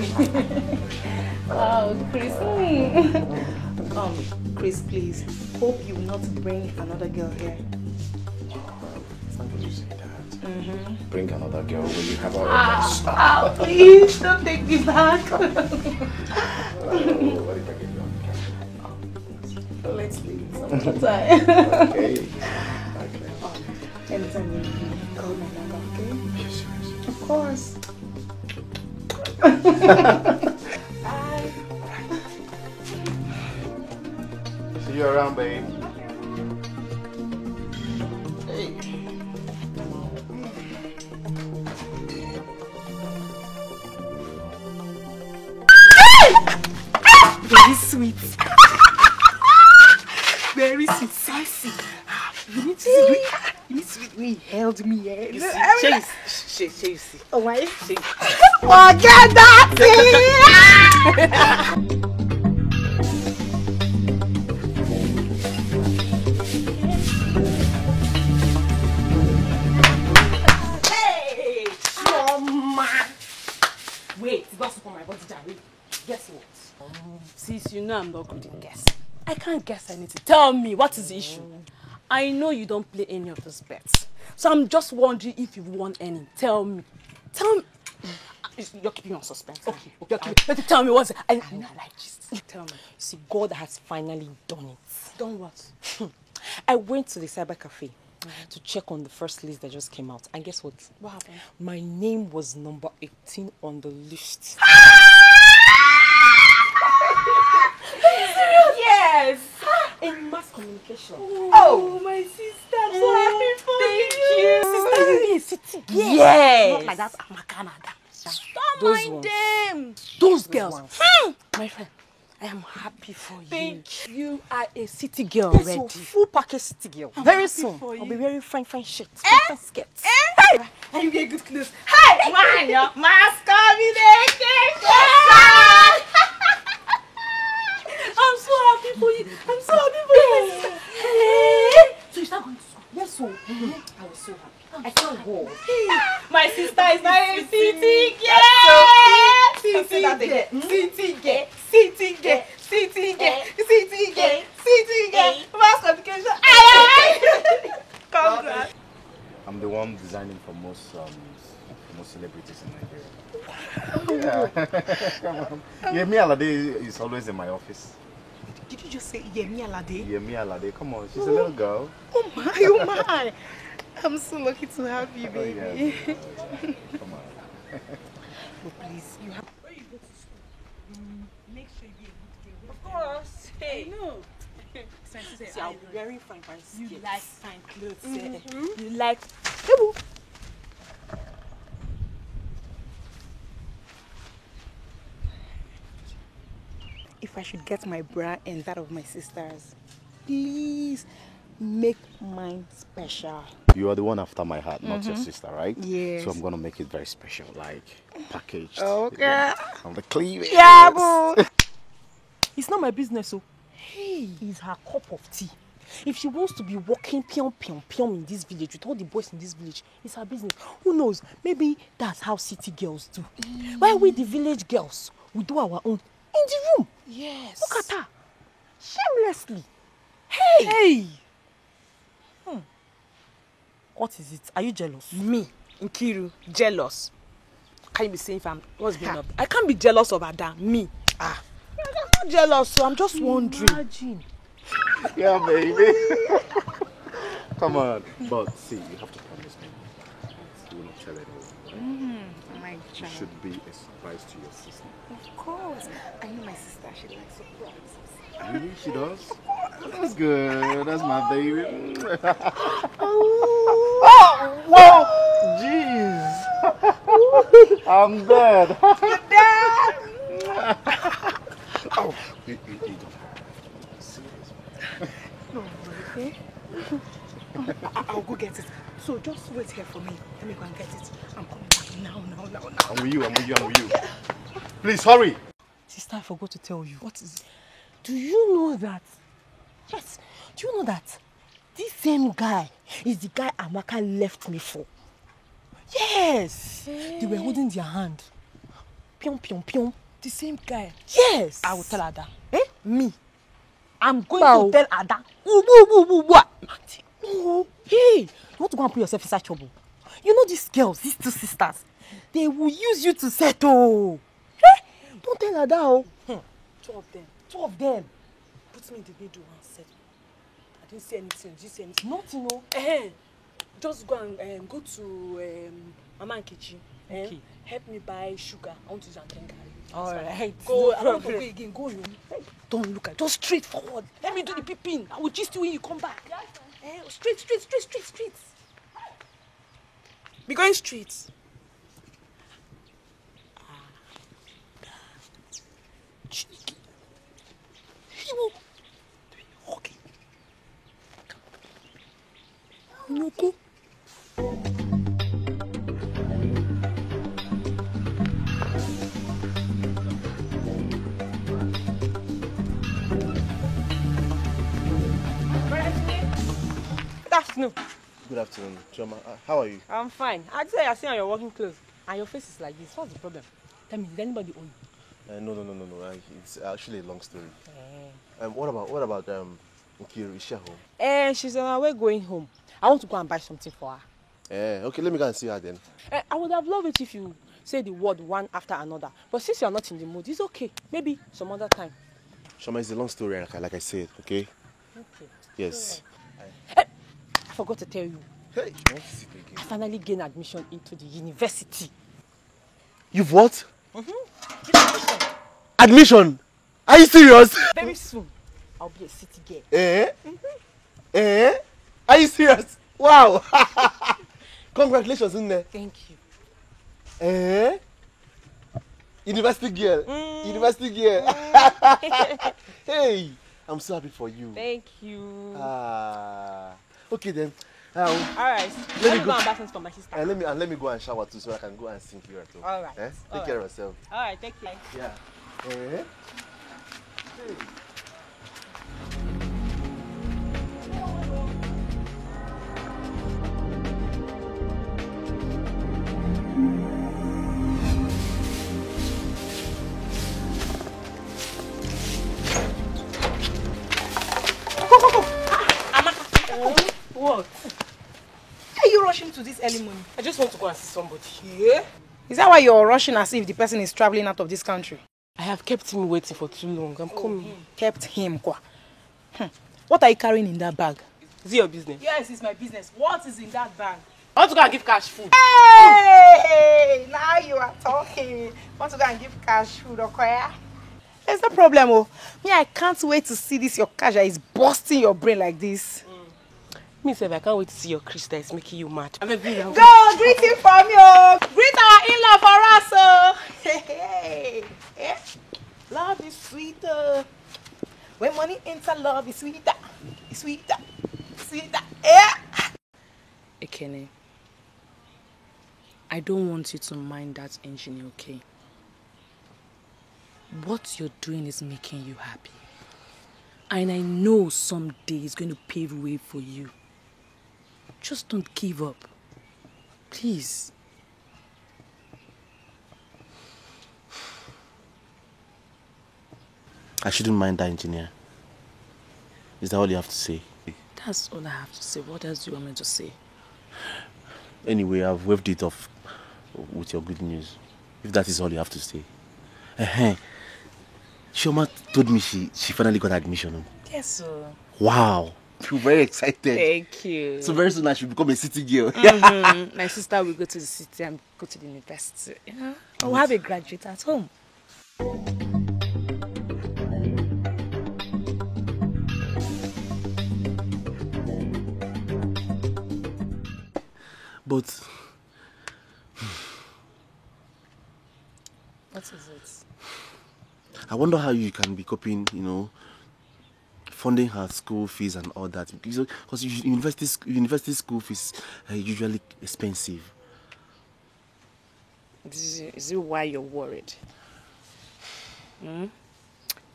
[SPEAKER 3] Wow, Chris. Chris, please. Hope you will not bring another girl here.
[SPEAKER 1] It's not good to say that. Bring another girl when you have a
[SPEAKER 3] Please don't take me back.
[SPEAKER 1] What if I get you on
[SPEAKER 3] Let's leave it some other time.
[SPEAKER 1] Okay.
[SPEAKER 3] Anytime you need me, call my number, okay?
[SPEAKER 1] Yes,
[SPEAKER 3] Of course.
[SPEAKER 1] Bye. See you around, babe. Hey.
[SPEAKER 3] Very sweet. Very sweet. Sassy. You need to see when he held me. You see. Oh my. Forget that thing.
[SPEAKER 4] Hey, Mama. Wait, it's not for my body, Jerry. Guess what?
[SPEAKER 2] Sis, you know I'm not good in guessing. I can't guess anything. Tell me, what is the issue? I know you don't play any of those bets. So I'm just wondering if you've won any. Tell me. Tell me. You're keeping me on suspense. Okay. Tell me what's it. I like this. Tell me.
[SPEAKER 7] See, God has finally done it.
[SPEAKER 2] Done what?
[SPEAKER 7] I went to the cyber cafe to check on the first list that just came out. And guess what?
[SPEAKER 2] What happened?
[SPEAKER 7] My name was number 18 on the list.
[SPEAKER 2] Yes!
[SPEAKER 7] In mass communication.
[SPEAKER 2] Oh, my sister, I'm so happy for you.
[SPEAKER 7] Sister, you be a city girl.
[SPEAKER 2] Yes.
[SPEAKER 7] Not like that, I'm a Canada.
[SPEAKER 2] Don't
[SPEAKER 7] Those
[SPEAKER 2] mind
[SPEAKER 7] ones.
[SPEAKER 2] them. Those girls.
[SPEAKER 7] ones.
[SPEAKER 2] My friend, I am happy for you.
[SPEAKER 7] Thank
[SPEAKER 2] you. are a city girl
[SPEAKER 7] Yes,
[SPEAKER 2] already.
[SPEAKER 7] so full package city girl.
[SPEAKER 2] I'm
[SPEAKER 7] Very
[SPEAKER 2] happy
[SPEAKER 7] soon,
[SPEAKER 2] for
[SPEAKER 7] I'll
[SPEAKER 2] you.
[SPEAKER 7] be wearing fine shirts, fine skirts.
[SPEAKER 2] Hey! And you get good clothes. Hey! Man, your mask combination. I'm so happy for you. I'm so happy for you. Hey! So you start going to school?
[SPEAKER 7] Yes, so I was so happy. I can't go.
[SPEAKER 2] My sister is not a city girl. City girl. Mass communication. Congrats.
[SPEAKER 1] I'm the one designing for most celebrities in Nigeria. Come on. Yemi Alade is always in my office.
[SPEAKER 3] Did you just say Yemi Alade?
[SPEAKER 1] Yemi Alade, come on, she's a little girl.
[SPEAKER 3] Oh my. I'm so lucky to have you, baby.
[SPEAKER 1] Oh, yes. Come on.
[SPEAKER 3] But please, you have. Where you go to school? Make sure you be a good girl.
[SPEAKER 2] Of course. Hey.
[SPEAKER 3] No.
[SPEAKER 7] See, I'll be wearing fine skirts.
[SPEAKER 2] You like fine clothes.
[SPEAKER 3] Mm-hmm.
[SPEAKER 2] You like.
[SPEAKER 3] If I should get my bra and that of my sisters, please make mine special.
[SPEAKER 1] You are the one after my heart, not your sister, right?
[SPEAKER 3] Yes.
[SPEAKER 1] So I'm gonna make it very special, like packaged.
[SPEAKER 3] Okay.
[SPEAKER 1] On the cleavage.
[SPEAKER 3] Yeah, boo.
[SPEAKER 7] It's not my business, so hey, it's her cup of tea. If she wants to be walking pion in this village with all the boys in this village, it's her business. Who knows? Maybe that's how city girls do. While we, the village girls, we do our own in the room.
[SPEAKER 3] Yes.
[SPEAKER 7] Look at her. Shamelessly. Hey! What is it? Are you jealous?
[SPEAKER 2] Me, Nkiru, jealous. Can you be saying what's going on? I can't be jealous of Ada. Me.
[SPEAKER 7] I'm not jealous, so I'm just wondering.
[SPEAKER 2] Imagine.
[SPEAKER 1] Yeah, baby. Come on. But see, you have to promise me. You will not tell anyone.
[SPEAKER 3] My
[SPEAKER 1] It
[SPEAKER 3] child.
[SPEAKER 1] should be a surprise to your sister.
[SPEAKER 3] Of course. I know my sister. She likes surprises.
[SPEAKER 1] Really? She does? That's good. That's my baby.
[SPEAKER 3] Oh,
[SPEAKER 1] Whoa! Jeez! I'm dead.
[SPEAKER 3] You're dead.
[SPEAKER 1] Oh,
[SPEAKER 3] No, okay? I'll go get it. So just wait here for me. Let me go and get it. I'm coming back now.
[SPEAKER 1] I'm with you. Please, hurry.
[SPEAKER 7] Sister, I forgot to tell you.
[SPEAKER 3] What is it?
[SPEAKER 7] Do you know that? Yes. Do you know that this same guy is the guy Amaka left me for? Yes. They were holding their hand. Pion, pion, pion.
[SPEAKER 3] The same guy?
[SPEAKER 7] Yes.
[SPEAKER 3] I will tell Ada.
[SPEAKER 7] Me. I'm going to tell Ada. Auntie, no. Hey, you want to go and put yourself in such trouble? You know these girls, these two sisters, they will use you to settle. Hey, don't tell Ada. Oh.
[SPEAKER 3] Two of them.
[SPEAKER 7] Two of them.
[SPEAKER 3] Put me in the middle and settle. I didn't see anything. Did you see anything?
[SPEAKER 7] Nothing, no.
[SPEAKER 3] Just go and go to Mama Nkechi.
[SPEAKER 7] Okay.
[SPEAKER 3] Help me buy sugar. I want to use and garri.
[SPEAKER 7] Alright.
[SPEAKER 3] Go. I don't want to go again. Go. Don't look at. Just straight forward. Let me do the peeping. I will gist you when you come back. Straight. Be going straight. Cheeky. Okay. No go.
[SPEAKER 7] Afternoon.
[SPEAKER 1] Good afternoon, Chioma. How are you?
[SPEAKER 7] I'm fine. I say I see on your working clothes and your face is like this. What's the problem? Tell me, did anybody owe you?
[SPEAKER 1] No. It's actually a long story. What about Nkiru? Is she home?
[SPEAKER 7] She's on her way going home. I want to go and buy something for her.
[SPEAKER 1] Okay, let me go and see her then.
[SPEAKER 7] I would have loved it if you say the word one after another. But since you're not in the mood, it's okay. Maybe some other time.
[SPEAKER 1] Chioma, it's a long story, like I said, okay?
[SPEAKER 7] Okay.
[SPEAKER 1] Yes.
[SPEAKER 7] I forgot to tell you.
[SPEAKER 1] Hey, you want to sit again?
[SPEAKER 7] I finally gained admission into the university.
[SPEAKER 1] You've what?
[SPEAKER 7] Admission.
[SPEAKER 1] Admission? Are you serious?
[SPEAKER 7] Very soon, I'll be a city girl.
[SPEAKER 1] Are you serious? Wow! Congratulations, Nne.
[SPEAKER 7] Thank you.
[SPEAKER 1] University girl. University girl. Hey, I'm so happy for you.
[SPEAKER 7] Thank you.
[SPEAKER 1] Okay then.
[SPEAKER 7] Alright. Let me go and buy something for my sister.
[SPEAKER 1] Let me go and shower too so I can go and sink here too.
[SPEAKER 7] Alright.
[SPEAKER 1] Take care of yourself.
[SPEAKER 7] Alright, take care.
[SPEAKER 1] Yeah. Hey.
[SPEAKER 3] What? Are you rushing to this early morning?
[SPEAKER 7] I just want to go and see somebody.
[SPEAKER 3] Yeah? Is that why you're rushing as if the person is traveling out of this country?
[SPEAKER 7] I have kept him waiting for too long. I'm coming.
[SPEAKER 3] Kept him, kwa. What are you carrying in that bag?
[SPEAKER 7] Is it your business?
[SPEAKER 3] Yes, it's my business. What is in that bag?
[SPEAKER 7] I want to go and give cash food.
[SPEAKER 3] Hey! Now you are talking. Want to go and give cash food, okay? There's no problem, oh. Me, I can't wait to see this your cash that is busting your brain like this.
[SPEAKER 7] Me, sir, I can't wait to see your Chris that is making you mad.
[SPEAKER 3] Go, greet him for me, oh. Greet our in-law for us, oh. Hey. Love is sweeter. When money enter, love is sweeter. It's sweeter. Yeah.
[SPEAKER 2] Ekene, I don't want you to mind that engineer, okay? What you're doing is making you happy. And I know someday it's going to pave way for you. Just don't give up. Please.
[SPEAKER 1] I shouldn't mind that engineer. Is that all you have to say?
[SPEAKER 2] That's all I have to say. What else do you want me to say?
[SPEAKER 1] Anyway, I've waved it off with your good news. If that is all you have to say. Chioma told me she finally got admission.
[SPEAKER 2] Yes, sir.
[SPEAKER 1] Wow. I'm very excited.
[SPEAKER 2] Thank you.
[SPEAKER 1] So very soon I should become a city girl.
[SPEAKER 2] My sister will go to the city and go to the university. Yeah. I will have a graduate at home.
[SPEAKER 1] But
[SPEAKER 8] I wonder how you can be coping, you know, funding her school fees and all that. Because university school fees are usually expensive.
[SPEAKER 2] Is it why you're worried?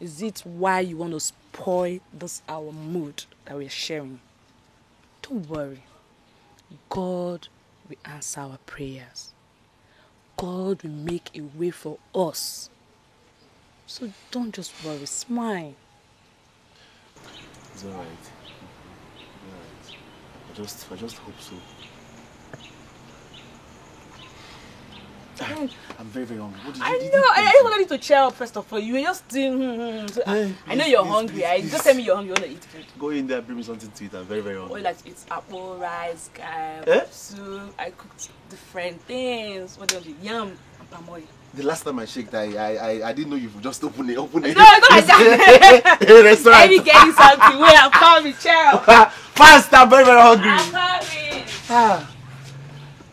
[SPEAKER 2] Is it why you want to spoil this our mood that we're sharing? Don't worry. God will answer our prayers. God will make a way for us. So don't just worry, smile.
[SPEAKER 8] It's alright. I just hope so. I'm very, very hungry. What did
[SPEAKER 2] I
[SPEAKER 8] you
[SPEAKER 2] know. I just wanted you to cheer up first of all. You were just so, I know you're hungry. Just tell me you're hungry. You want to eat food.
[SPEAKER 8] Go in there and bring me something to eat. I'm very, very hungry.
[SPEAKER 2] All you like to eat apple, rice, soup. I cooked different things. What do you want to eat? Yam and palm oil.
[SPEAKER 8] The last time I shaked, I didn't know you would just open it.
[SPEAKER 2] No, it's not like that.
[SPEAKER 8] Restaurant.
[SPEAKER 2] Let me get you something. Wait, I'm coming. Cheer up.
[SPEAKER 8] Fast, I'm very, very hungry.
[SPEAKER 2] I'm coming.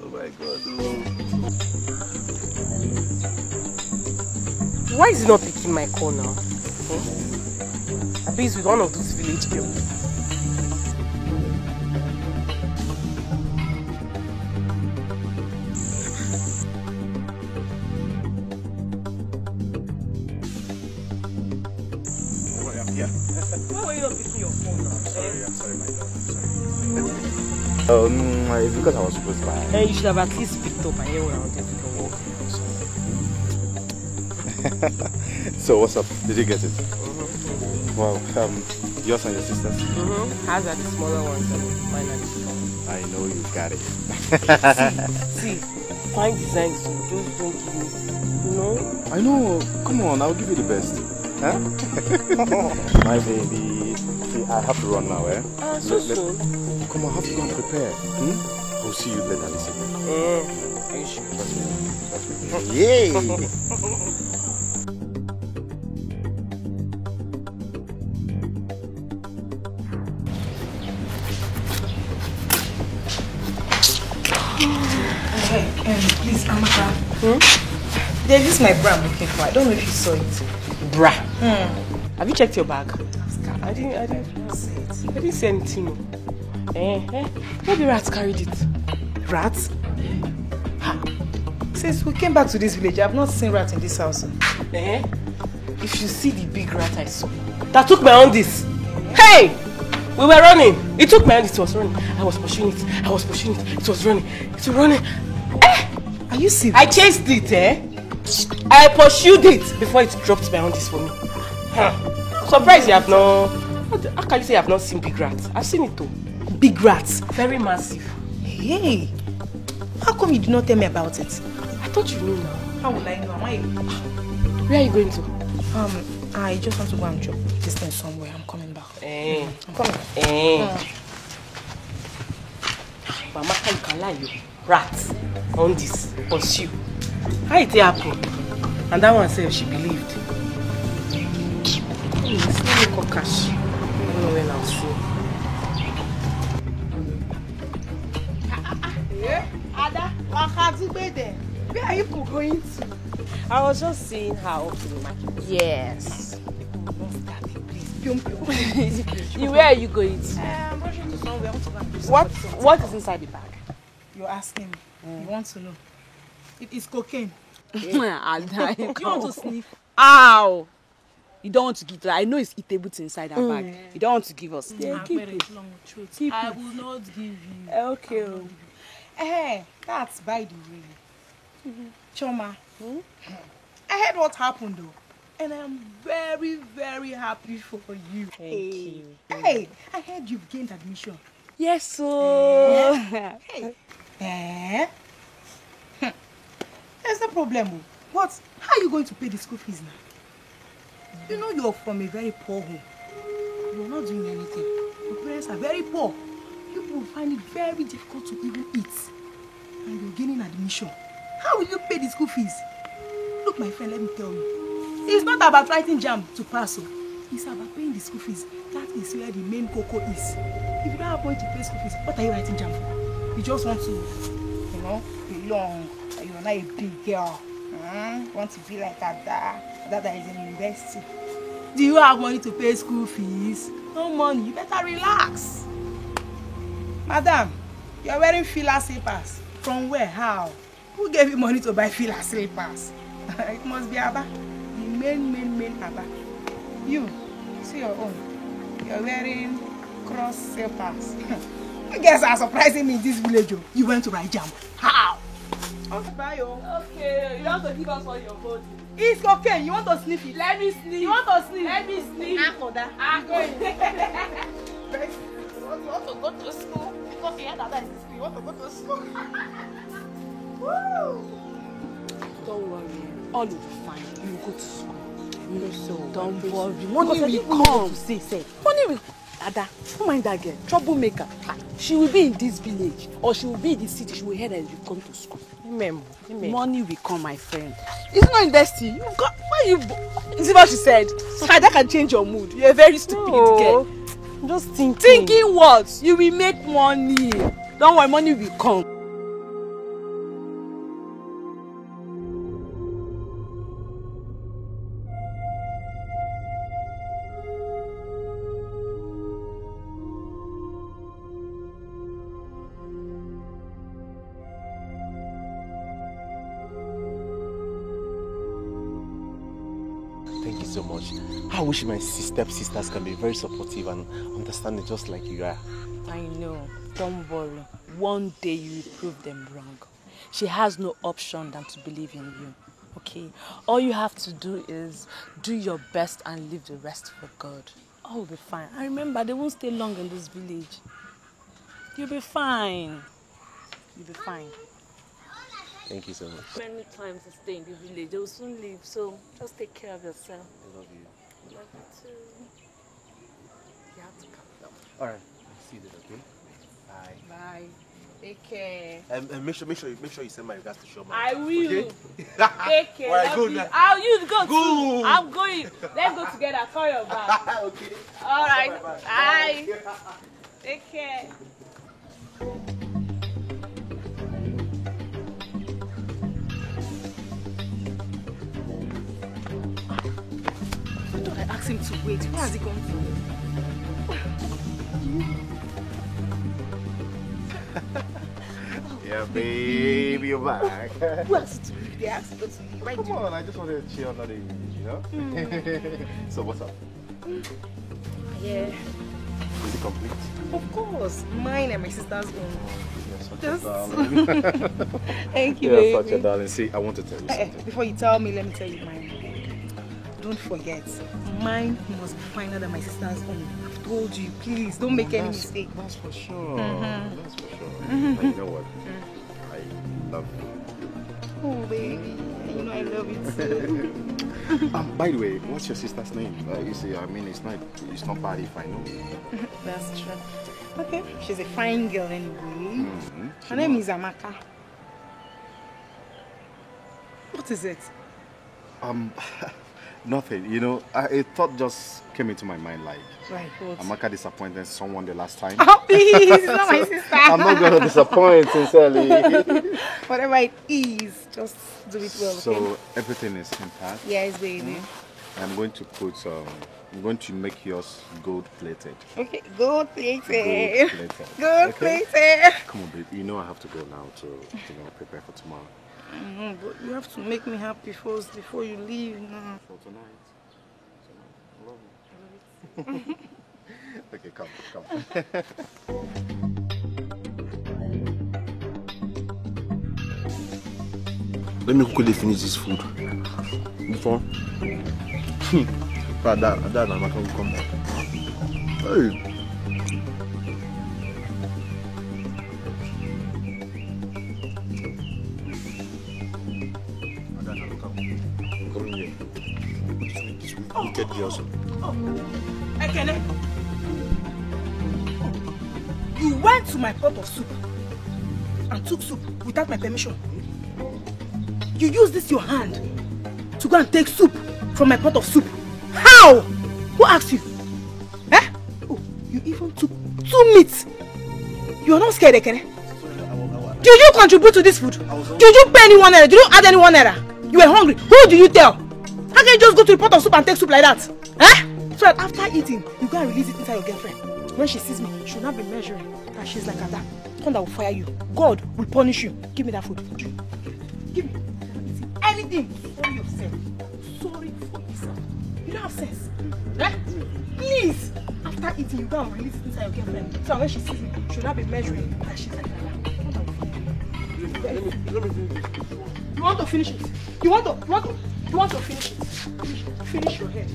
[SPEAKER 8] Oh my God. Oh.
[SPEAKER 4] Why is he not picking my call now? I bet he's with one of those village girls. Why were you not picking your phone now?
[SPEAKER 8] I'm sorry, my love. I'm sorry. It's because I was supposed to.
[SPEAKER 4] And you should have at least picked up and hear what I wanted to go.
[SPEAKER 1] So what's up? Did you get it? Wow. Yours and your sisters?
[SPEAKER 4] How's are the smaller ones and finally?
[SPEAKER 1] I know you got it.
[SPEAKER 4] see, fine designs just don't give me, you know?
[SPEAKER 1] I know. Come on, I'll give you the best. Huh? My baby. See, I have to run now, eh?
[SPEAKER 4] So soon?
[SPEAKER 1] Come on, I have to go and prepare. I'll see you later this evening.
[SPEAKER 4] Are you sure?
[SPEAKER 1] Trust me. Yay!
[SPEAKER 3] Please, Amaka. This is my bra I'm looking for. I don't know if you saw it.
[SPEAKER 4] Bra. Have you checked your bag? I didn't see anything. Maybe rats carried it.
[SPEAKER 3] Rats? Since we came back to this village, I have not seen rats in this house.
[SPEAKER 4] If you see the big rat I saw, that took my own this. Hey! We were running. It took my hand, it was running. I was pursuing it. It was running. It was running.
[SPEAKER 3] Are you serious?
[SPEAKER 4] I chased it, I pursued it before it dropped my hand this for me. Surprised you have no... How can you say you have not seen big rats? I've seen it too.
[SPEAKER 3] Big rats?
[SPEAKER 4] Very massive.
[SPEAKER 3] Hey! How come you did not tell me about it?
[SPEAKER 4] I thought you knew now.
[SPEAKER 3] How will I know?
[SPEAKER 4] Where are you going to?
[SPEAKER 3] I just want to go and drop this thing somewhere. I'm coming back. I'm coming.
[SPEAKER 4] Mama, you can lie, you. Rats. On this. Pursue. How it happen? And that one said she believed. It's not look cash. I don't know when I'll see.
[SPEAKER 3] Ada, where are you going to?
[SPEAKER 4] I was just seeing her up to the market.
[SPEAKER 2] Yes.
[SPEAKER 3] Please.
[SPEAKER 2] Where are you going to?
[SPEAKER 3] I'm rushing to somewhere. I want to go and do
[SPEAKER 2] What is inside the bag?
[SPEAKER 3] You're asking me. You want to know? It is cocaine.
[SPEAKER 2] Ada,
[SPEAKER 3] You want to sniff?
[SPEAKER 2] Ow! You don't want to give it. I know it's eatable inside that bag. You don't want to give us. Yeah, keep it.
[SPEAKER 3] I will not give you.
[SPEAKER 2] Okay.
[SPEAKER 3] Hey, that's by the way. Choma, I heard what happened though. And I'm very, very happy for you.
[SPEAKER 4] Thank you.
[SPEAKER 3] Hey, I heard you've gained admission.
[SPEAKER 2] Yes, so.
[SPEAKER 3] Hey. There's no problem. What? How are you going to pay the school fees now? You know you're from a very poor home. You're not doing anything. Your parents are very poor. People will find it very difficult to even eat. And you're gaining admission. How will you pay the school fees? Look, my friend, let me tell you. It's not about writing jam to pass. It's about paying the school fees. That is where the main cocoa is. If you don't have money to pay school fees, what are you writing jam for? You just want to, belong. You're not a big girl. Want to be like Ada that is in university. Do you have money to pay school fees? No money. You better relax. Madam, you are wearing Fila slippers. From where? How? Who gave you money to buy Fila slippers? It must be Abba. The main Abba. You, see your own. You are wearing cross slippers. You guys are surprising me in this village. You went to Rajam. How?
[SPEAKER 2] Okay, you have to give us all your body.
[SPEAKER 3] It's okay. You want to sniff it?
[SPEAKER 2] Let me sniff.
[SPEAKER 3] You want to sniff?
[SPEAKER 2] Let me sniff.
[SPEAKER 3] I'm going. You want to go to school? Because you heard that in school. You want to go to school? Woo!
[SPEAKER 2] Don't worry. All will be fine. You will go to school. Don't worry.
[SPEAKER 7] Money will come. Money will. Ada, don't mind that girl. Troublemaker. She will be in this village or she will be in the city. She will hear that you come to school.
[SPEAKER 2] Amen.
[SPEAKER 7] Money will come, my friend. It's not in destiny. You got why you. You see what she said? That can change your mood. You're a very stupid girl.
[SPEAKER 2] I'm just thinking.
[SPEAKER 7] Thinking what? You will make money. Don't worry, money will come.
[SPEAKER 8] Thank you so much. I wish my stepsisters can be very supportive and understanding just like you are.
[SPEAKER 7] I know. Don't worry. One day you will prove them wrong. She has no option than to believe in you. Okay? All you have to do is do your best and leave the rest for God. All will be fine. And remember, they won't stay long in this village. You'll be fine. You'll be fine.
[SPEAKER 8] Thank you so much.
[SPEAKER 2] Many times to stay in the village, they will soon leave, so just take care of yourself.
[SPEAKER 8] I love you.
[SPEAKER 2] I love you too. You have to calm down.
[SPEAKER 8] Alright, I'll see you then, okay? Bye.
[SPEAKER 3] Bye. Take care.
[SPEAKER 8] Make sure you send my regards to Shoma.
[SPEAKER 2] I will.
[SPEAKER 8] Okay?
[SPEAKER 2] Take care.
[SPEAKER 8] Alright, go now.
[SPEAKER 2] I'll you go.
[SPEAKER 8] Go.
[SPEAKER 2] I'm going. Let's go together. Call your bag.
[SPEAKER 8] Okay.
[SPEAKER 2] All right.
[SPEAKER 8] Bye.
[SPEAKER 2] Bye. Take care.
[SPEAKER 3] I asked him to wait. Where has he gone to?
[SPEAKER 1] Yeah, baby, you're back.
[SPEAKER 3] Who asked to leave? They asked to leave. Right?
[SPEAKER 1] Come on, I just wanted to chill another evening, you know? So what's up?
[SPEAKER 3] Yeah.
[SPEAKER 1] Is it complete?
[SPEAKER 3] Of course. Mine and my sister's own.
[SPEAKER 1] You're such
[SPEAKER 3] Just-
[SPEAKER 1] a darling.
[SPEAKER 3] Thank you,
[SPEAKER 1] You're
[SPEAKER 3] baby.
[SPEAKER 1] such a darling. See, I want to tell you something.
[SPEAKER 3] Before you tell me, let me tell you mine. Don't forget, mine must be finer than my sister's own. I've told you, please, don't make any mistake.
[SPEAKER 1] That's for sure. That's for sure. And you know what? I love you.
[SPEAKER 3] Oh, baby. You know I love you too.
[SPEAKER 1] By the way, what's your sister's name? You see, I mean, it's not bad if I know.
[SPEAKER 3] That's true. Okay, she's a fine girl anyway. Her name is Amaka. What is it?
[SPEAKER 1] Nothing. You know, a thought just came into my mind like,
[SPEAKER 3] Right, what?
[SPEAKER 1] Amaka disappointed someone the last time.
[SPEAKER 3] Oh, please, it's not my sister.
[SPEAKER 1] I'm not going to disappoint, sincerely.
[SPEAKER 3] Whatever it is, just do it well, okay?
[SPEAKER 1] So, everything is intact.
[SPEAKER 3] Yes, baby.
[SPEAKER 1] I'm going to I'm going to make yours gold plated.
[SPEAKER 3] Okay, gold plated.
[SPEAKER 1] Gold plated.
[SPEAKER 3] Gold
[SPEAKER 1] Okay?
[SPEAKER 3] plated.
[SPEAKER 1] Come on, babe. You know I have to go now to prepare for tomorrow.
[SPEAKER 3] But you have to make me happy first before you leave now.
[SPEAKER 1] For tonight. I love you. Okay, come.
[SPEAKER 8] Let me quickly finish this food. Before. But that Amaka will come back. Hey. Come here. This wicked girl.
[SPEAKER 3] Ekene. You went to my pot of soup and took soup without my permission. You used this your hand to go and take soup from my pot of soup. How? Who asked you? Eh? Oh, you even took 2 meats. You are not scared, Ekene? Did you contribute to this food? Did you pay any 1 naira? Did you add any 1 naira? You You were hungry. Who do you tell? How can you just go to the pot of soup and take soup like that? So that after eating, you go and release it inside your girlfriend. When she sees me, she will not be measuring that she's like Ada. Thunder will fire you. God will punish you. Give me that food. Give me. Anything for yourself. Sorry for yourself. You don't have sense. Please. After eating, you go and release it inside your girlfriend. So when she sees me, she will not be measuring that she's like Ada. Thunder will fire you. You want to finish it? You want to finish it? Finish your head.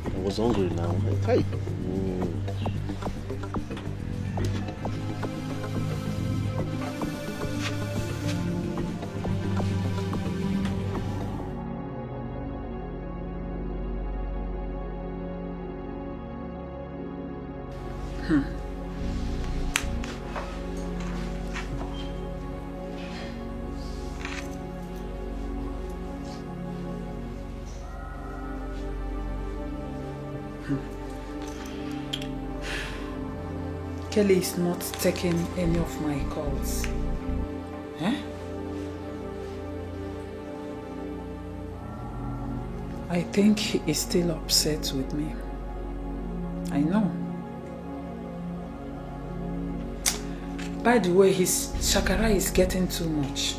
[SPEAKER 8] I was hungry now. Hey.
[SPEAKER 5] Kelly is not taking any of my calls. I think he is still upset with me. I know. By the way, his shakara is getting too much.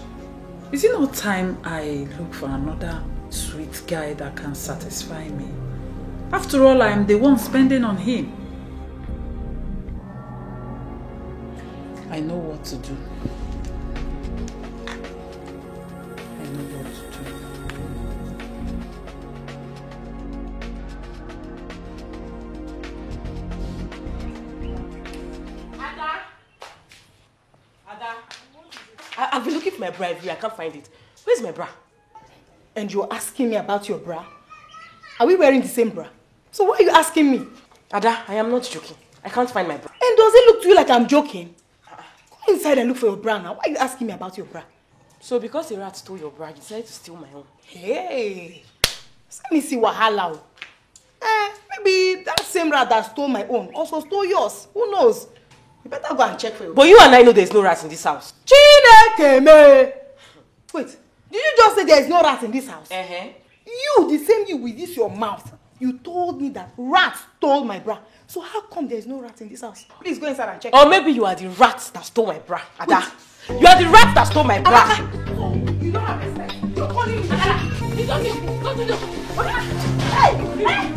[SPEAKER 5] Is it not time I look for another sweet guy that can satisfy me? After all, I am the one spending on him. I know what to do. I know what to do.
[SPEAKER 3] I've been looking for my bra everywhere. I can't find it. Where's my bra? And you're asking me about your bra? Are we wearing the same bra? So why are you asking me?
[SPEAKER 4] Ada, I am not joking. I can't find my bra.
[SPEAKER 3] And does it look to you like I'm joking? Go inside and look for your bra now. Why are you asking me about your bra?
[SPEAKER 4] So because a rat stole your bra, you decided to steal my own.
[SPEAKER 3] Hey! Let me see wahala. Maybe that same rat that stole my own also stole yours. Who knows? You better go and check for your bra.
[SPEAKER 4] But you and I know there's no rat in this house.
[SPEAKER 3] Chinekeme! Wait, did you just say there is no rat in this house? You, the same you with this your mouth, you told me that rat stole my bra. So how come there is no rat in this house? Please go inside and check.
[SPEAKER 4] Or maybe you are the rat that stole my bra, Ada. You are the rat that stole my bra.
[SPEAKER 3] You don't have respect. You're calling me.
[SPEAKER 2] You don't do it.
[SPEAKER 3] Hey!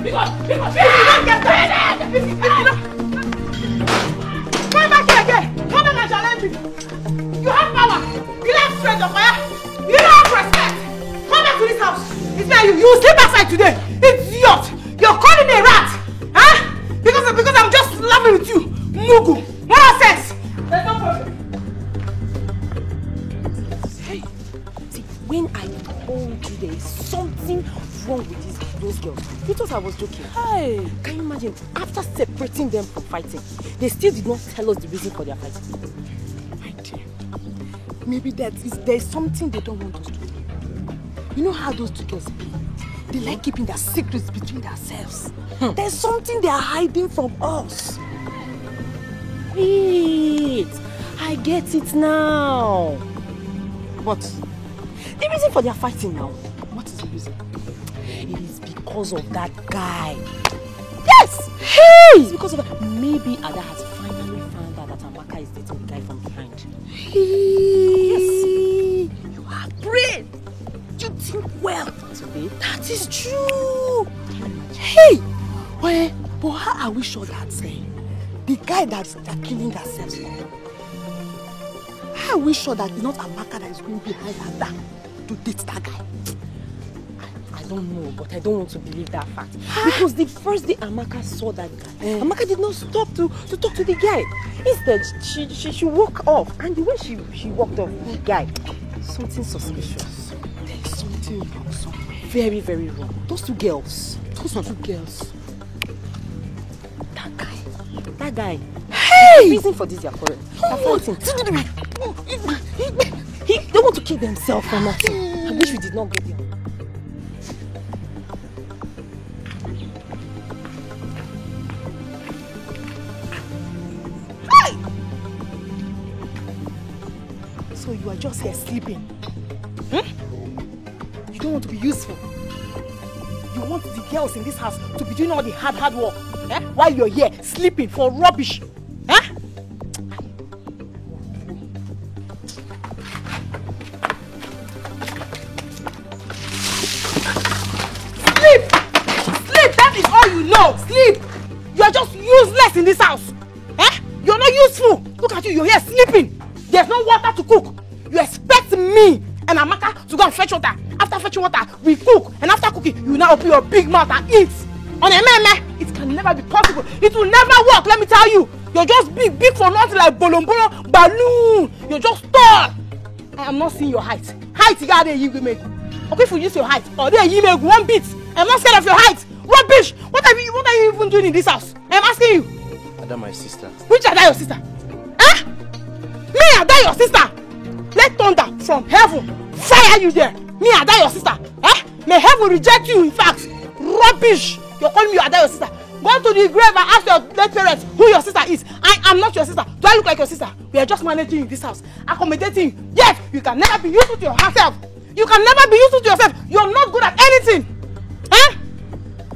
[SPEAKER 3] Because you don't get that. Come back here again. Come back and challenge me. You have power. You have strength of fire. You don't have respect. Come back to this house. It's not you. You will sleep outside today. Idiot. You're calling me a rat. Huh? Because I'm just laughing with you. Mugu. What sense? There's no problem.
[SPEAKER 7] Hey, see, when I told you there is something wrong with those girls, you thought I was joking. Hey, can you imagine? After separating them from fighting, they still did not tell us the reason for their fighting. My dear, maybe there's something they don't want us to do. You know how those two girls be? They like keeping their secrets between themselves. There's something they are hiding from us. Wait, I get it now. What? The reason for their fighting now. What is the reason? It is because of that guy. Yes! Hey! It's because of that. Maybe Ada has finally found out that Amaka is dating the guy from behind. Yes. You are brave. You think well. Today, that is true. Hey! Well, but how are we sure that the guy that's killing themselves now? How are we sure that it's not Amaka that is going behind Ada to date that guy? I don't know, but I don't want to believe that fact. Because the first day Amaka saw that guy, Amaka did not stop to talk to the guy. Instead, she walked off. And the way she walked off, the guy, something suspicious. There is something wrong somewhere. Very, very wrong. Those two girls. That guy. Hey! The reason for this, they are quarrel. They're fighting. They want to kill themselves for nothing. I wish we did not get them.
[SPEAKER 3] So you are just here sleeping? Hmm? You don't want to be useful. You want the girls in this house to be doing all the hard work, eh? While you're here sleeping for rubbish, eh? Sleep! Sleep! That is all you know! Sleep! You are just useless in this house! Eh? You're not useful! Look at you, you're here sleeping! There's no water to cook! You expect me and Amaka to go and fetch water. After fetching water, we cook. And after cooking, you now open your big mouth and eat. On a meme, it can never be possible. It will never work, let me tell you. You're just big for nothing like bolombolo balloon. You're just tall. I am not seeing your height. Height, you got you make. Okay, if you use your height, or there you make 1 bit. I'm not scared of your height. Rubbish! What are you even doing in this house? I'm asking you.
[SPEAKER 8] Ada, my sister.
[SPEAKER 3] Which Ada, your sister? Huh? Me, Ada, your sister? Let thunder from heaven fire you there. Me, Ada, your sister. Eh? May heaven reject you, in fact. Rubbish. You're calling me Ada, your sister. Go to the grave and ask your dead parents who your sister is. I am not your sister. Do I look like your sister? We are just managing in this house. Accommodating you. Yes, you can never be useful to yourself. You can never be useful to yourself. You're not good at anything. Eh?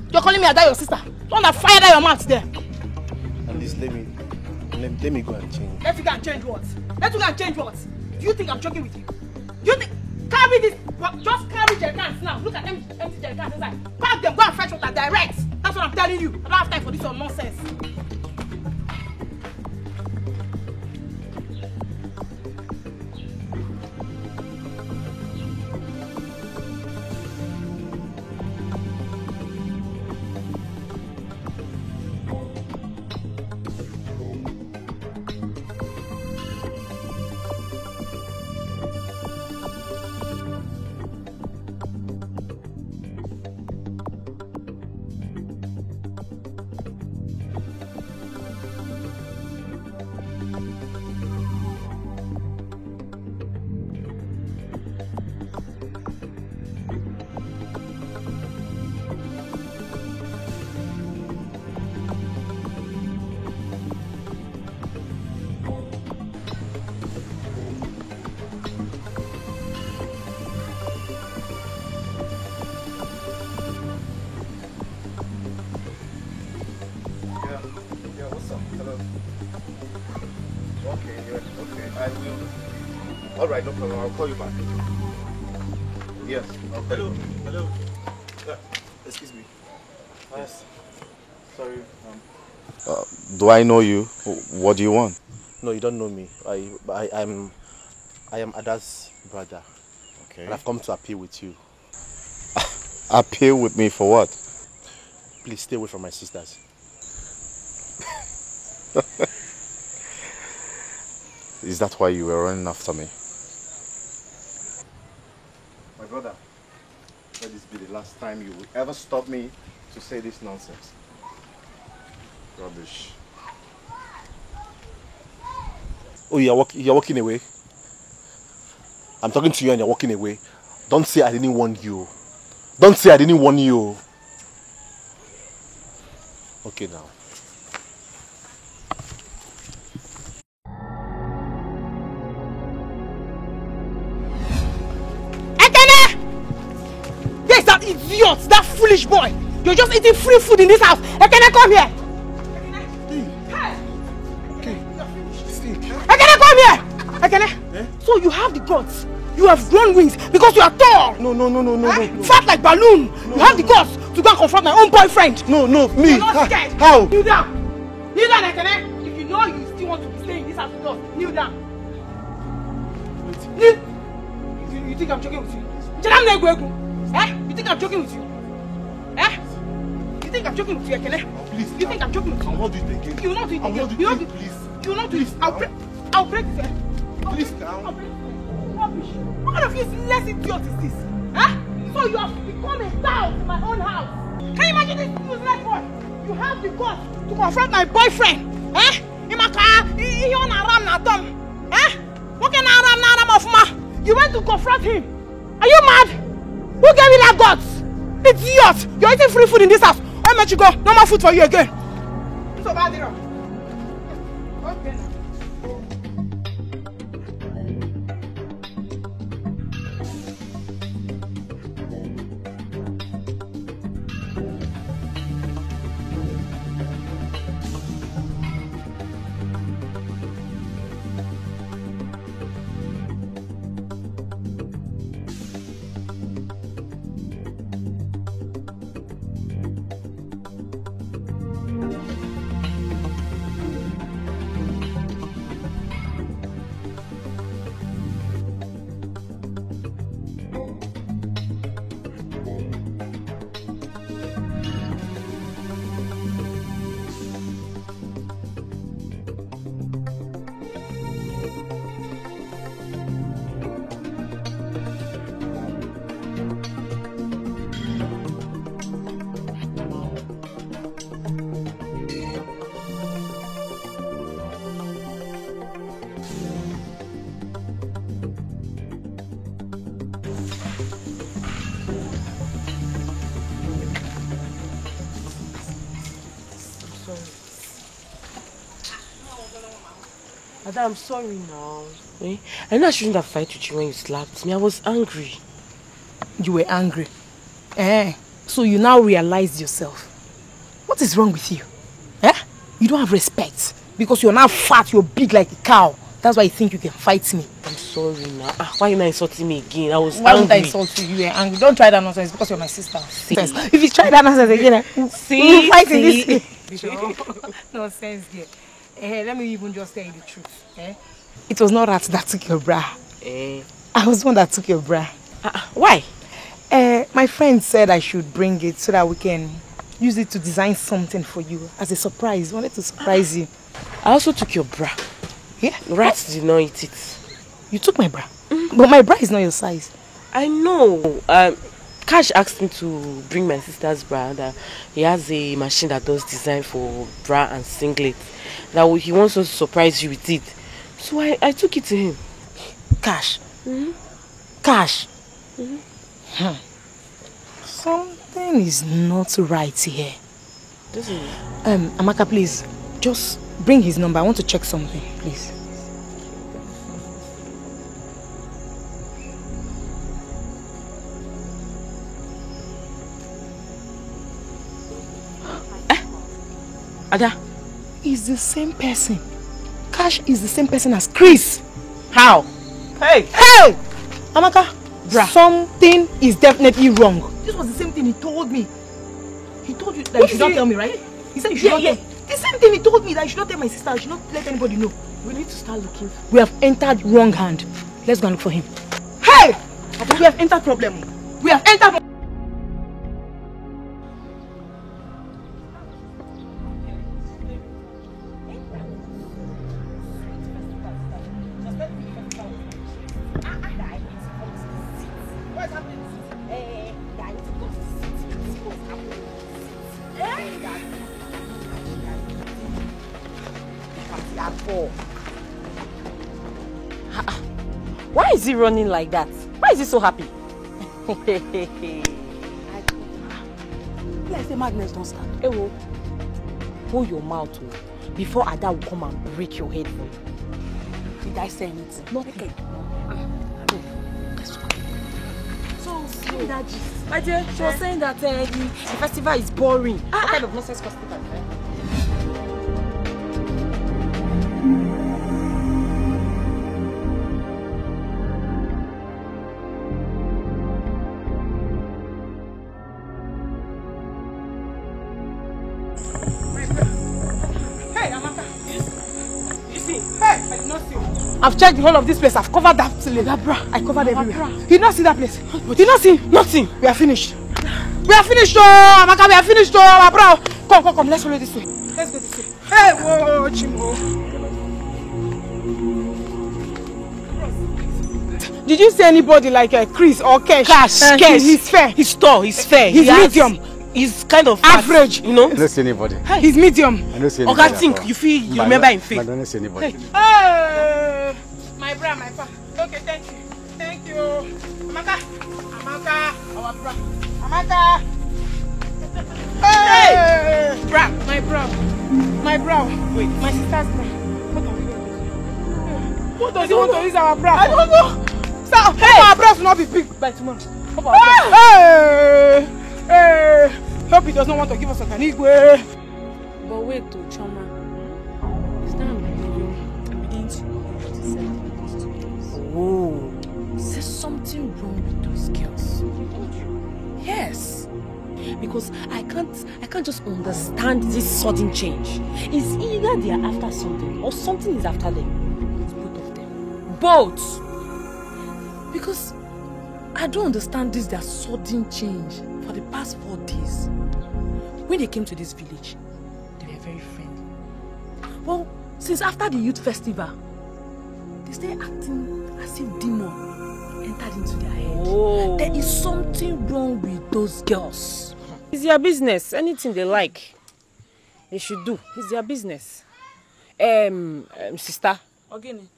[SPEAKER 3] You're calling me Ada, your sister. Don't fire down your mouth there.
[SPEAKER 8] At least let me go and change.
[SPEAKER 3] Let you go and change what? Let you go and change what? Do you think I'm joking with you? Do you think... Carry this... Just carry jerrycans now. Look at them empty jerrycans inside. Pack them, go and fetch water direct. That's what I'm telling you. I don't have time for this nonsense.
[SPEAKER 1] Alright, no problem. I'll call you back. Yes. Okay.
[SPEAKER 8] Hello. Excuse me. Yes. Sorry.
[SPEAKER 1] Do I know you? What do you want?
[SPEAKER 8] No, you don't know me. I am Ada's brother. Okay. And I've come to appeal with you.
[SPEAKER 1] Appeal with me for what?
[SPEAKER 8] Please stay away from my sisters.
[SPEAKER 1] Is that why you were running after me? My brother, let this be the last time you will ever stop me to say this nonsense. Rubbish.
[SPEAKER 8] Oh, you're walking away? I'm talking to you and you're walking away. Don't say I didn't warn you. Don't say I didn't warn you. Okay now.
[SPEAKER 3] Idiot! That foolish boy! You're just eating free food in this house! Ekene, come here! Ekene, come here! Ekene! Eh? So you have the guts. You have grown wings because you are tall!
[SPEAKER 8] No.
[SPEAKER 3] Fat like balloon! No, you have the guts to go and confront my own boyfriend!
[SPEAKER 8] No, me!
[SPEAKER 3] You're not scared!
[SPEAKER 8] How?
[SPEAKER 3] Kneel down! Kneel down, Ekene! If you know you still want to stay in this house with us, kneel down! Kneel! You think I'm joking with you? Eh? You think I'm joking with you? Eh? You think I'm joking with you, Ekene?
[SPEAKER 8] Please.
[SPEAKER 3] You think I'm joking with you?
[SPEAKER 8] I will not do it again.
[SPEAKER 3] You will not do it again.
[SPEAKER 8] You will not do it, please.
[SPEAKER 3] You will not do it. I'll break this, eh?
[SPEAKER 8] Please, now.
[SPEAKER 3] Rubbish. What kind of useless idiot is this? Huh? So you have become a star in my own house. Can you imagine this useless boy? You have the guts to confront my boyfriend. Eh? You went to confront him. Are you mad? Who gave you that guts? Idiot! You're eating free food in this house. Why don't you go? No more food for you again. It's over there. Okay.
[SPEAKER 4] Ada, I'm sorry now. Eh? I know I shouldn't have fight with you when you slapped me. I was angry.
[SPEAKER 3] You were angry? So you now realize yourself. What is wrong with you? You don't have respect. Because you're now fat, you're big like a cow. That's why you think you can fight me.
[SPEAKER 4] I'm sorry now. Why are you not insulting me again? I was angry.
[SPEAKER 3] Why would I insult you? You were angry. Don't try that nonsense because you're my sister. If you try that nonsense again, we'll fight in this. Nonsense there. Let me even just tell you the truth. It was not Rat that took your bra. I was the one that took your bra.
[SPEAKER 4] Why?
[SPEAKER 3] My friend said I should bring it so that we can use it to design something for you as a surprise. I wanted to surprise you.
[SPEAKER 4] I also took your bra.
[SPEAKER 3] Yeah?
[SPEAKER 4] Rats did not eat it.
[SPEAKER 3] You took my bra? But my bra is not your size.
[SPEAKER 4] I know. Cash asked me to bring my sister's bra. That he has a machine that does design for bra and singlet. That he wants us to surprise you with it. So I took it to him.
[SPEAKER 3] Cash? Cash? Something is not right here.
[SPEAKER 4] This is...
[SPEAKER 3] Amaka, please, just bring his number. I want to check something, please.
[SPEAKER 4] Ada?
[SPEAKER 3] He's the same person. Cash is the same person as Chris. How?
[SPEAKER 4] Hey!
[SPEAKER 3] Hey! Amaka, something is definitely wrong. This was the same thing he told me. He told you that you should not tell me, right? He said you should not tell me. The same thing he told me, that I should not tell my sister. I should not let anybody know.
[SPEAKER 4] We need to start looking.
[SPEAKER 3] We have entered wrong hand. Let's go and look for him. Hey! We have entered problem. We have entered...
[SPEAKER 7] Why is he running like that? Why is he so happy?
[SPEAKER 3] Let's say madness don't start.
[SPEAKER 7] Ewo, hold your mouth before Ada will come and break your head for you.
[SPEAKER 3] Did I say anything?
[SPEAKER 7] Nothing.
[SPEAKER 3] So, that gist.
[SPEAKER 7] My dear, she was saying that the festival is boring. What kind of nonsense festival?
[SPEAKER 3] I've checked the whole of this place. I've covered that place. I covered everywhere. You did not see that place. You did not see nothing. We are finished. We are finished, oh, Amaka. We are finished, oh, my bro. Come. Let's follow this way. Let's go this way. Hey, whoa, Chimo. Did you see anybody like Chris or Kesh?
[SPEAKER 4] Cash.
[SPEAKER 3] He's fair.
[SPEAKER 4] He's tall. He's fair.
[SPEAKER 3] He's medium.
[SPEAKER 4] He's kind of fat,
[SPEAKER 3] average.
[SPEAKER 4] You know.
[SPEAKER 1] I don't see anybody.
[SPEAKER 3] Hey. He's medium.
[SPEAKER 1] I don't see anybody.
[SPEAKER 4] Okay, think you remember him face.
[SPEAKER 1] I don't see anybody.
[SPEAKER 3] Hey, my bra, my pa. Okay, thank you, Amaka, our bra, Amaka. Hey, bra, my bra. Wait, my sister's bra. What does he want to use our bra? I don't know. Stop. Hey, our bra will not be big by tomorrow. Hey, hope he does not want to give us a canigwe.
[SPEAKER 2] But wait, to Choma. It's not I'm beginning to say
[SPEAKER 3] Oh,
[SPEAKER 2] there's something wrong with those girls. Yes. Because I can't just understand this sudden change. It's either they are after something or something is after them. It's both of them. Both. Because I don't understand their sudden change for the past 4 days. When they came to this village, they were very friendly. Well, since after the youth festival, they started acting as if demon entered into their head.
[SPEAKER 7] Oh.
[SPEAKER 2] There is something wrong with those girls.
[SPEAKER 7] It's their business. Anything they like, they should do. It's their business. Sister.
[SPEAKER 2] Again.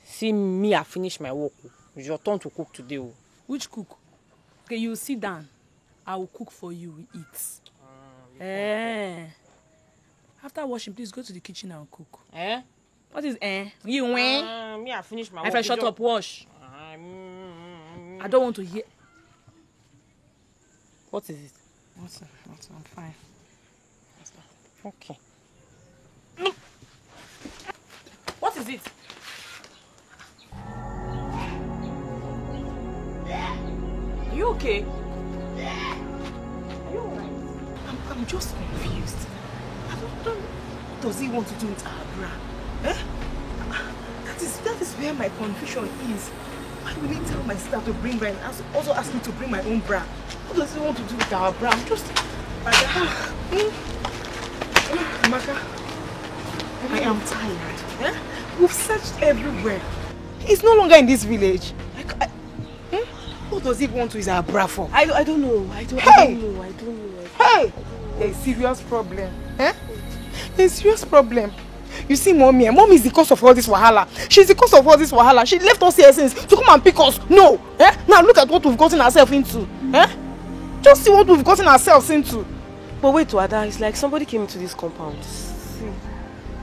[SPEAKER 7] See me, I finish my work. It's your turn to cook today.
[SPEAKER 2] Which cook? Okay, you sit down. I will cook for you. We eat. After washing, please go to the kitchen and cook. What is You win?
[SPEAKER 4] Me, I finished my
[SPEAKER 2] My friend, shut up, wash. I don't want to hear.
[SPEAKER 4] What is it?
[SPEAKER 3] What's I'm fine.
[SPEAKER 4] Okay.
[SPEAKER 2] What is it? Are you okay? Are you alright?
[SPEAKER 3] I'm just confused. I don't. What does he want to do with our bra? That is where my confusion is. Why will he tell my sister to bring bra and also ask me to bring my own bra? What does he want to do with our bra? I'm just... Amaka, I am tired. We've searched everywhere. He's no longer in this village. What does he want to use our bra for?
[SPEAKER 4] I don't know. I don't know.
[SPEAKER 3] Hey! There's a serious problem. There's a serious problem. You see, Mommy is the cause of all this wahala. She's the cause of all this wahala. She left us here since to come and pick us. No! Now look at what we've gotten ourselves into. Just see what we've gotten ourselves into.
[SPEAKER 4] But wait, Ada, it's like somebody came into this compound.
[SPEAKER 3] See,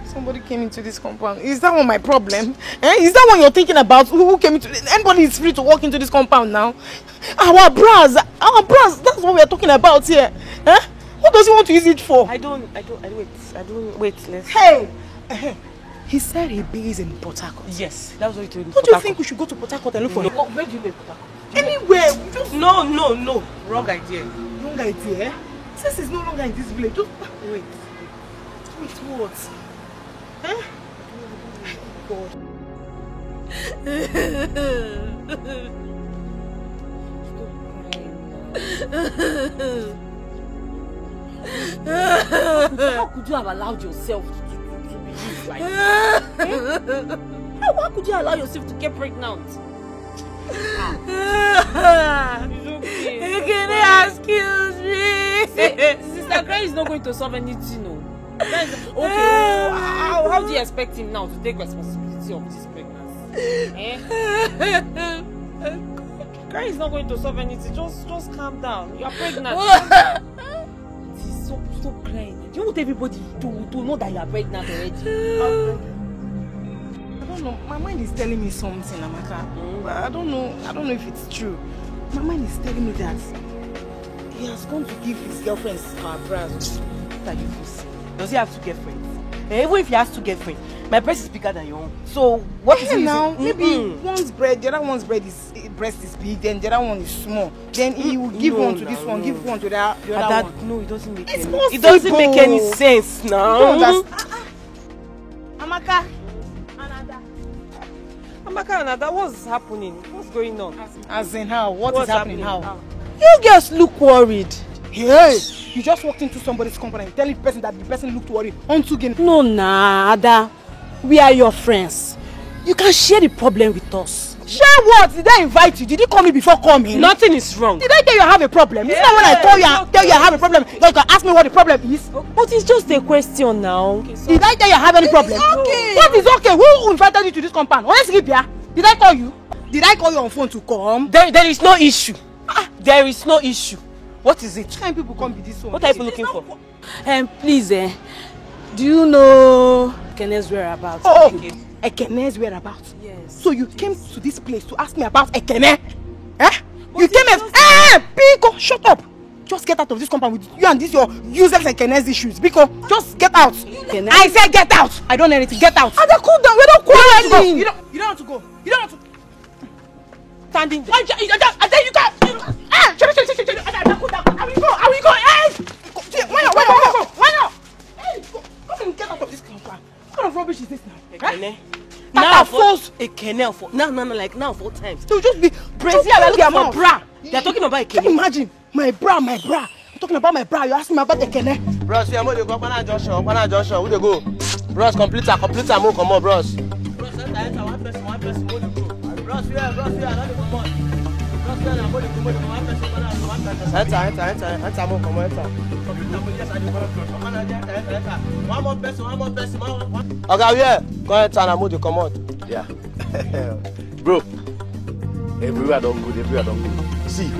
[SPEAKER 3] somebody came into this compound. Is that one my problem? Is that one you're thinking about? Who came into... Anybody is free to walk into this compound now? Our bras, that's what we're talking about here. What does he want to use it for?
[SPEAKER 4] Wait, let's...
[SPEAKER 3] Hey! He said he is in Port Harcourt.
[SPEAKER 4] Yes, that was what he told me.
[SPEAKER 3] Don't you think we should go to Port Harcourt and look for him?
[SPEAKER 4] Where do you live, Port Harcourt?
[SPEAKER 3] Anywhere.
[SPEAKER 4] No. Wrong idea.
[SPEAKER 3] Wrong idea? Since he's no longer in this village, just wait. Wait, what? God.
[SPEAKER 2] How could you have allowed yourself to be this like How could you allow yourself to get pregnant?
[SPEAKER 3] Can I excuse me?
[SPEAKER 2] Sister Gray is not going to solve anything, no. Okay, how do you expect him now to take responsibility of this pregnancy? Gray is not going to solve anything. Just calm down. You are pregnant. Stop crying. Do you want everybody to know that you are pregnant already?
[SPEAKER 3] I don't know. My mind is telling me something, Amaka. But I don't know if it's true. My mind is telling me that he has gone to give his girlfriends our bras.
[SPEAKER 4] What are you saying? Does he have two girlfriends? Even if he has two girlfriends, my breast is bigger than your own. So what is he
[SPEAKER 3] now? Maybe one's breast, the other one's breast is big, then the other one is small. Then he will give one to this one, give one to the other one.
[SPEAKER 4] No, it doesn't make
[SPEAKER 3] it's
[SPEAKER 4] any
[SPEAKER 3] possible.
[SPEAKER 4] It doesn't make any sense now.
[SPEAKER 3] Amaka.
[SPEAKER 4] Amaka and Ada, what's happening? What's going on?
[SPEAKER 3] As in how? What's happening? How?
[SPEAKER 4] You girls look worried.
[SPEAKER 3] Hey! You just walked into somebody's company and telling the person that the person looked worried.
[SPEAKER 2] No, Ada. We are your friends. You can share the problem with us.
[SPEAKER 3] Share what? Did I invite you? Did you call me before coming?
[SPEAKER 4] Nothing is wrong.
[SPEAKER 3] Did I tell you I have a problem? Is that when I tell you I have a problem? You can ask me what the problem is.
[SPEAKER 4] But it's just a question now. Okay,
[SPEAKER 3] did I tell you I have any problem?
[SPEAKER 4] Okay.
[SPEAKER 3] What is okay? Who invited you to this compound? Let's keep here. Did I call you? Did I call you on phone to come?
[SPEAKER 4] There is no issue. There is no issue. What is it?
[SPEAKER 3] Which kind of people can't be this one?
[SPEAKER 4] What are people looking for?
[SPEAKER 2] Please, do you know Ekene's whereabouts?
[SPEAKER 3] Oh, okay. Ekene's whereabouts?
[SPEAKER 2] Yes.
[SPEAKER 3] So you came to this place to ask me about Ekene? You came and... Biko, shut up! Just get out of this compound with you and this your useless Ekene's issues. Biko, just get out. I said get out! I don't know anything. Get out.
[SPEAKER 2] Ada, cool down. We don't quarreling.
[SPEAKER 3] You don't want to go. You don't want to...
[SPEAKER 4] Standing there.
[SPEAKER 3] I you can't... I will go. Why not? Hey, come and get out of this compound. What kind of rubbish is this now?
[SPEAKER 4] Ekene. Now for times.
[SPEAKER 3] They'll just be praising their mouth.
[SPEAKER 4] Bra. They're talking about Ekene.
[SPEAKER 3] Can you imagine? My bra. I'm talking about my bra. You're asking me about Ekene.
[SPEAKER 6] Bros, I'm going to go. Junction. Who they go? Bros, complete. Come on, bros. Bros, enter. One person. Who they go? Bros, here. Come on. Enter, come on. One more person. Okay, yeah. Go ahead, and I'm come on.
[SPEAKER 1] Yeah. Bro, everywhere don't good. See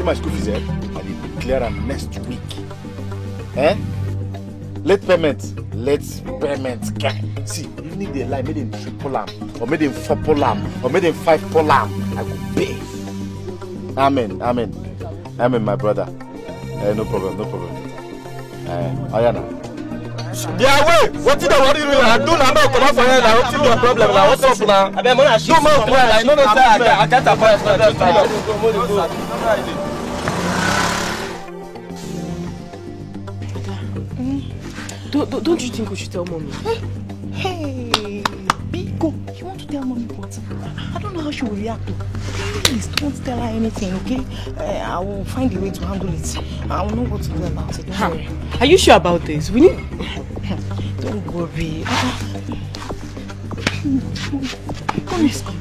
[SPEAKER 1] my school fees, I will clear them next week. Late payment. Guy. See, you need a lie, made in triple am, or made in four polam, or made in five polam. I go pay. Amen, my brother. No problem. Ayana.
[SPEAKER 6] Yeah, wait. What did I want you to do? I do not come out for you. I want your problem. I what's up now? I mean, I show more plan. I know that I can't afford
[SPEAKER 7] it. Don't you think we should tell mommy? Hey, Biko, you want to tell mommy what? I don't know how she will react to. Please don't tell her anything, okay? I will find a way to handle it. I will know what to do about it. Don't worry.
[SPEAKER 4] Are you sure about this? We need...
[SPEAKER 7] Don't worry. Come, let's go.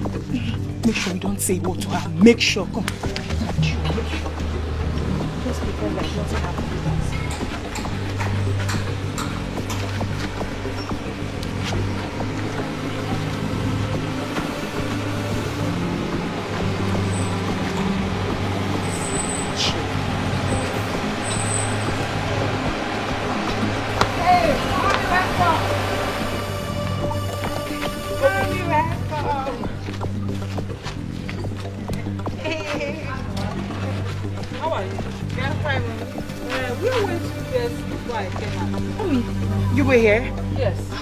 [SPEAKER 7] Make sure we don't say what to her. Make sure. Come. Just pretend like nothing happened.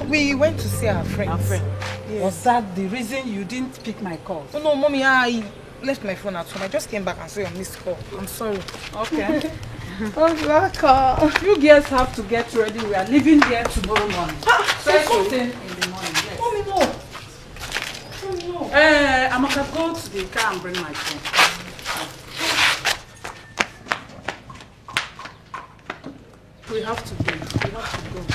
[SPEAKER 3] We went to see our friends.
[SPEAKER 5] Our friend.
[SPEAKER 3] Yes.
[SPEAKER 5] Was that the reason you didn't pick my call?
[SPEAKER 3] Oh no, mommy, I left my phone at home. I just came back and saw your missed call. I'm sorry.
[SPEAKER 5] Okay.
[SPEAKER 3] Oh, welcome.
[SPEAKER 5] You girls have to get ready. We are leaving here tomorrow morning. First thing in the morning. Yes.
[SPEAKER 3] Mommy, no. Mommy, no.
[SPEAKER 5] I'm gonna go to the car and bring my phone. We have to go.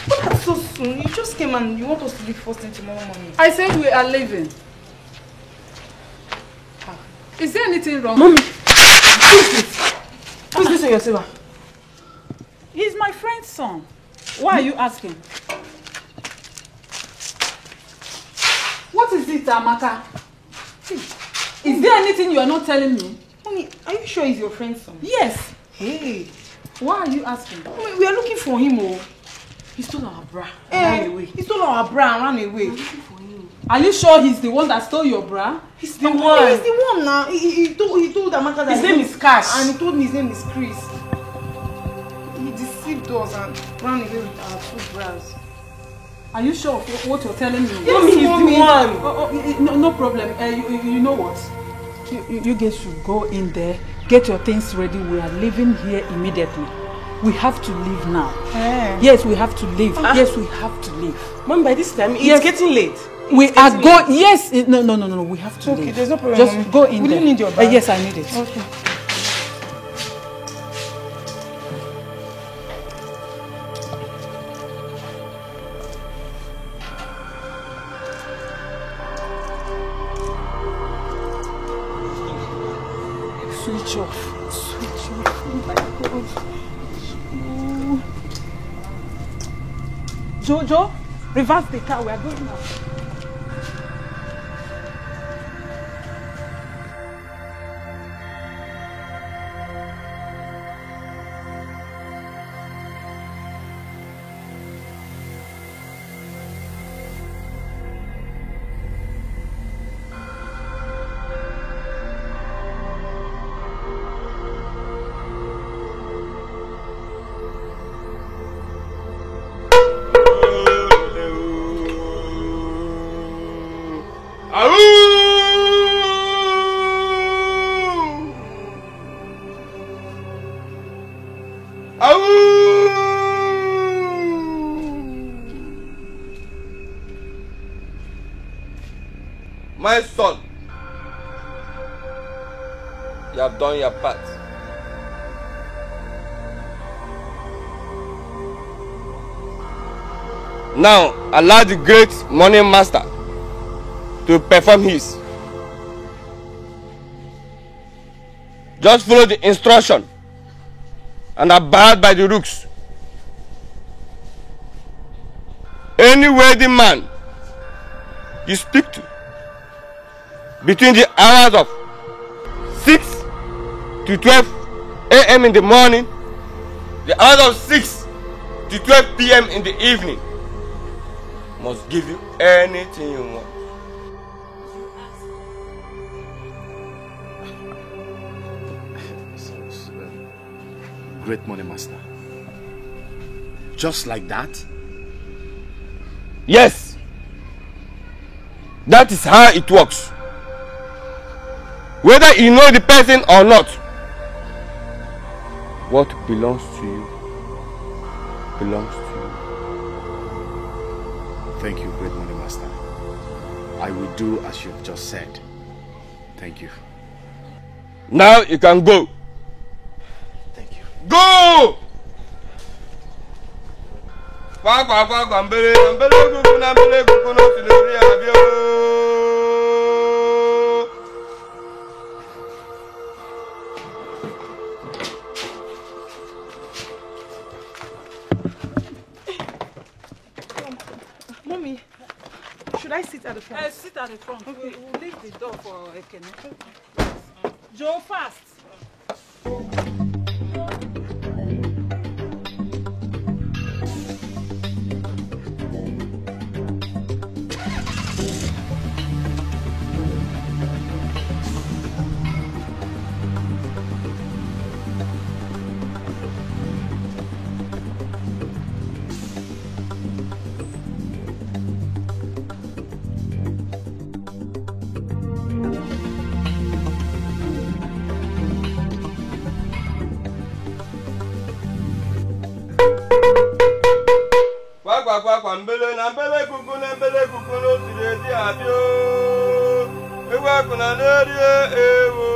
[SPEAKER 3] But that's so soon. You just came and you want us to leave first thing tomorrow morning.
[SPEAKER 5] I said we are leaving. Is there anything wrong?
[SPEAKER 3] Mommy, who's this in your silver?
[SPEAKER 5] He's my friend's son. Why are you asking? What is it, Amaka? Is there anything you are not telling me?
[SPEAKER 3] Mommy, are you sure he's your friend's son?
[SPEAKER 5] Yes.
[SPEAKER 3] Hey.
[SPEAKER 5] Why are you asking?
[SPEAKER 3] Mommy, we are looking for him, oh.
[SPEAKER 5] He stole our bra and ran away.
[SPEAKER 3] He stole our bra and ran away.
[SPEAKER 5] We're looking for him. Are you sure he's the one that stole your bra?
[SPEAKER 3] He's the one. He's the one now. He told Amaka that
[SPEAKER 5] his name is Cash.
[SPEAKER 3] And he told me his name is Chris. He deceived us and ran away with our 2 bras.
[SPEAKER 5] Are you sure of what you're telling me?
[SPEAKER 3] Yes, Mommy, he's the one.
[SPEAKER 5] No problem. You know what? You guys should go in there, get your things ready. We are leaving here immediately. We have to leave now. Yes, we have to leave. Yes, we have to leave.
[SPEAKER 4] Mom, by this time, it's getting late.
[SPEAKER 5] We are going. Yes. No. We have to leave.
[SPEAKER 3] Okay, there's no problem.
[SPEAKER 5] Just
[SPEAKER 3] Mommy.
[SPEAKER 5] go in
[SPEAKER 3] Will
[SPEAKER 5] there.
[SPEAKER 3] you need your bag?
[SPEAKER 5] Yes, I need it.
[SPEAKER 3] Okay.
[SPEAKER 5] Switch off. Switch off. Oh my God. Jojo, reverse the car. We are going now.
[SPEAKER 6] My son, you have done your part. Now allow the great money master to perform his. Just follow the instruction and abide by the rules. Any wedding man you speak to between the hours of 6 to 12 a.m. in the morning, the hours of 6 to 12 p.m. in the evening. Must give you anything you want.
[SPEAKER 1] Great money, master. Just like that?
[SPEAKER 6] Yes. That is how it works. Whether you know the person or not, what belongs to you belongs to you.
[SPEAKER 1] Thank you, great money master. I will do as you've just said. Thank you.
[SPEAKER 6] Now you can go.
[SPEAKER 1] Thank you.
[SPEAKER 6] Go!
[SPEAKER 3] Mommy, should I sit at the front?
[SPEAKER 5] Sit at the front. Okay. We'll leave the door for Ekene.
[SPEAKER 3] Joe, fast.
[SPEAKER 6] Mbele na mbele kuku no sirezi abio. Ewa kuna nerie ewo.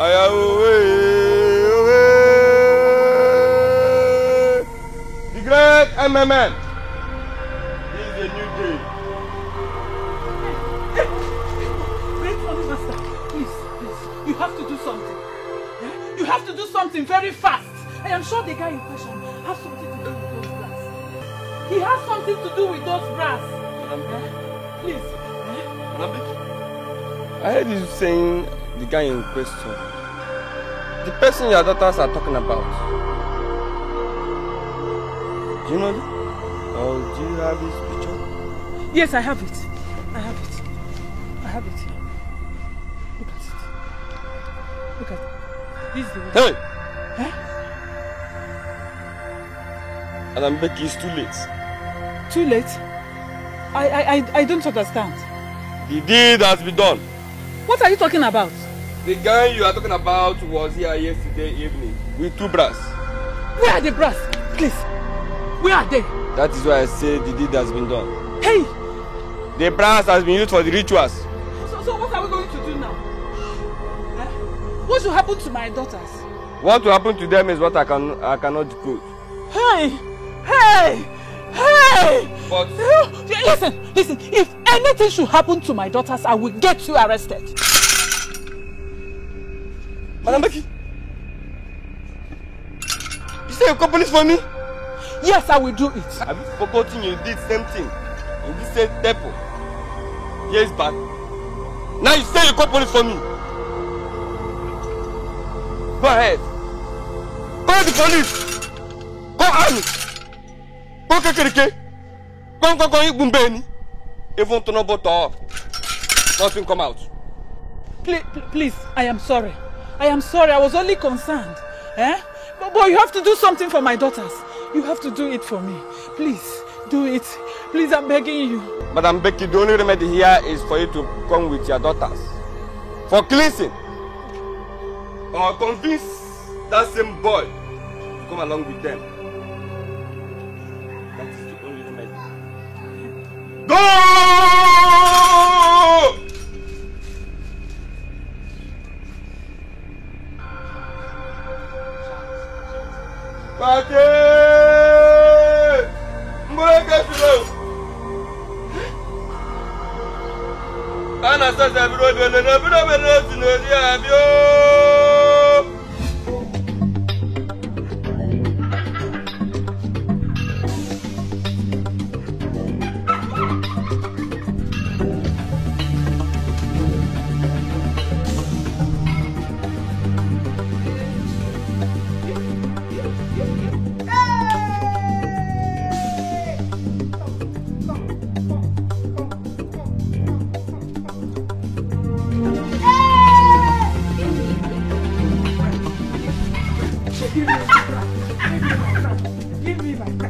[SPEAKER 6] Aya owe. The great MMN. This is a new day.
[SPEAKER 5] Great money master, please. You have to do something. You have to do something very fast. I am sure the guy in question has something to do with those brass. He has something to do with those brass. Please.
[SPEAKER 6] I heard you saying the guy in question. The person your daughters are talking about. Do you know that? Or do you have his picture?
[SPEAKER 5] Yes, I have it. I have it. I have it. Look at it. Look at it. This is the one.
[SPEAKER 6] Hey!
[SPEAKER 5] Huh?
[SPEAKER 6] Madam Becky, it's too late.
[SPEAKER 5] Too late? I don't understand.
[SPEAKER 6] The deed has been done.
[SPEAKER 5] What are you talking about?
[SPEAKER 6] The guy you are talking about was here yesterday evening with 2 brass.
[SPEAKER 5] Where are the brass? Please. Where are they?
[SPEAKER 6] That is why I say the deed has been done.
[SPEAKER 5] Hey!
[SPEAKER 6] The brass has been used for the rituals.
[SPEAKER 5] So what are we going to do now? Huh? What should happen to my daughters?
[SPEAKER 6] What will happen to them is what I cannot decode.
[SPEAKER 5] Hey! Hey! Hey!
[SPEAKER 6] But
[SPEAKER 5] Listen, if anything should happen to my daughters, I will get you arrested.
[SPEAKER 6] Madam Becky, you say you call police for me?
[SPEAKER 5] Yes, I will do it.
[SPEAKER 6] Have you forgotten you did same thing in this same depot years back? Now you say you call police for me. Go ahead. Call the police. Call army. Call Kekereke. Call Ibumbeni. Even to no bottle. Nothing come out.
[SPEAKER 5] Please, I am sorry. I am sorry. I was only concerned. But you have to do something for my daughters. You have to do it for me. Please, do it. Please, I'm begging you.
[SPEAKER 6] Madam Becky, the only remedy here is for you to come with your daughters for cleansing. Or convince that same boy to come along with them. That is the only remedy. Go! Pate! Mbeke silo! Ana sasa biro bele sinodi abio!
[SPEAKER 3] Give me my bra. Give me my bra.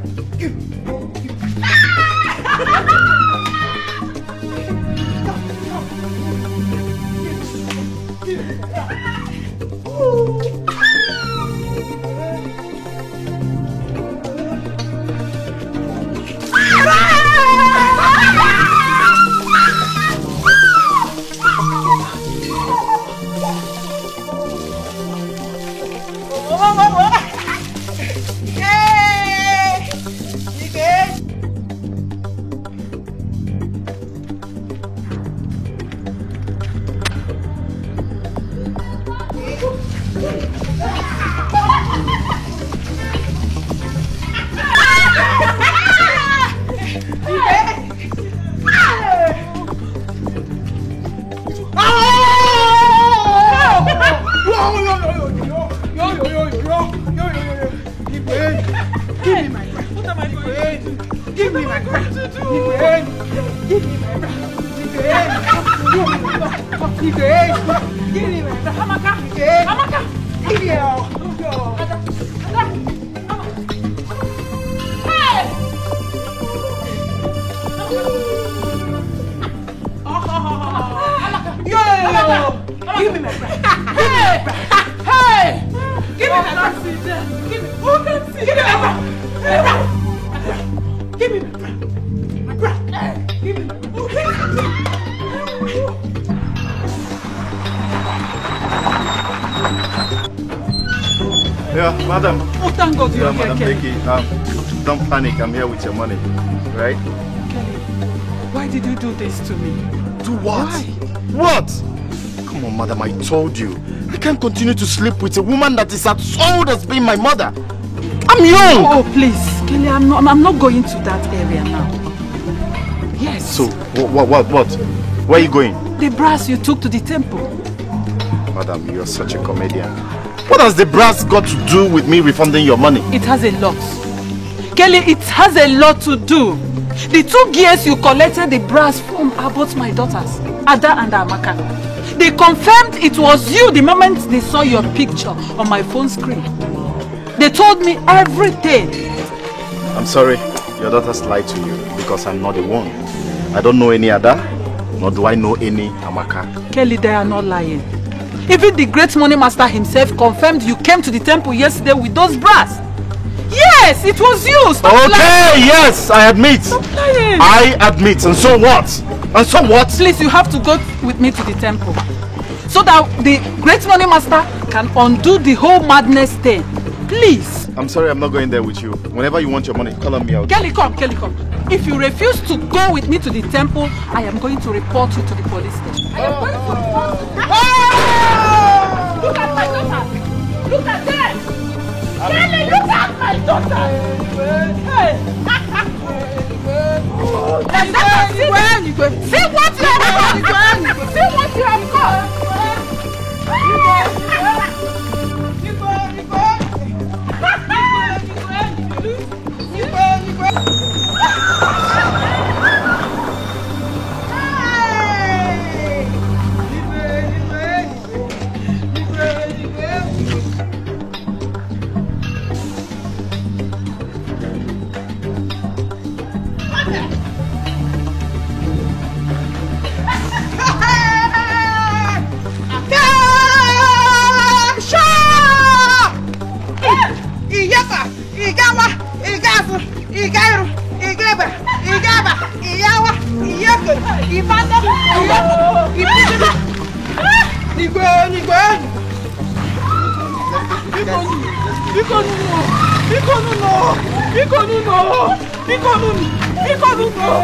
[SPEAKER 1] Yeah, madam.
[SPEAKER 5] Oh, thank God you're here,
[SPEAKER 1] Madam
[SPEAKER 5] Kelly.
[SPEAKER 1] Becky, don't panic. I'm here with your money, right?
[SPEAKER 5] Kelly, why did you do this to me?
[SPEAKER 1] Do what?
[SPEAKER 5] Why?
[SPEAKER 1] What? Come on, madam, I told you. I can't continue to sleep with a woman that is as old as being my mother. I'm young.
[SPEAKER 5] Oh, please, Kelly, I'm not going to that area now. Yes.
[SPEAKER 1] So, what? Where are you going?
[SPEAKER 5] The brass you took to the temple.
[SPEAKER 1] Madam, you're such a comedian. What has the brass got to do with me refunding your money?
[SPEAKER 5] It has a lot. Kelly, it has a lot to do. The 2 gears you collected the brass from are both my daughters, Ada and Amaka. They confirmed it was you the moment they saw your picture on my phone screen. They told me everything.
[SPEAKER 1] I'm sorry, your daughters lied to you because I'm not the one. I don't know any Ada, nor do I know any Amaka.
[SPEAKER 5] Kelly, they are not lying. Even the great money master himself confirmed you came to the temple yesterday with those brass. Yes, it was you. Stop lying.
[SPEAKER 1] Yes, I admit.
[SPEAKER 5] Stop lying.
[SPEAKER 1] I admit. And so what? And so what?
[SPEAKER 5] Please, you have to go with me to the temple so that the great money master can undo the whole madness thing. Please.
[SPEAKER 1] I'm sorry, I'm not going there with you. Whenever you want your money, call on me out.
[SPEAKER 5] Kelly, come. If you refuse to go with me to the temple, I am going to report you to the police station. I am going to report you. Look at my daughter. Look at them. Kelly, look at my daughter. Hey. See what you have got. See what you have got. Biko no.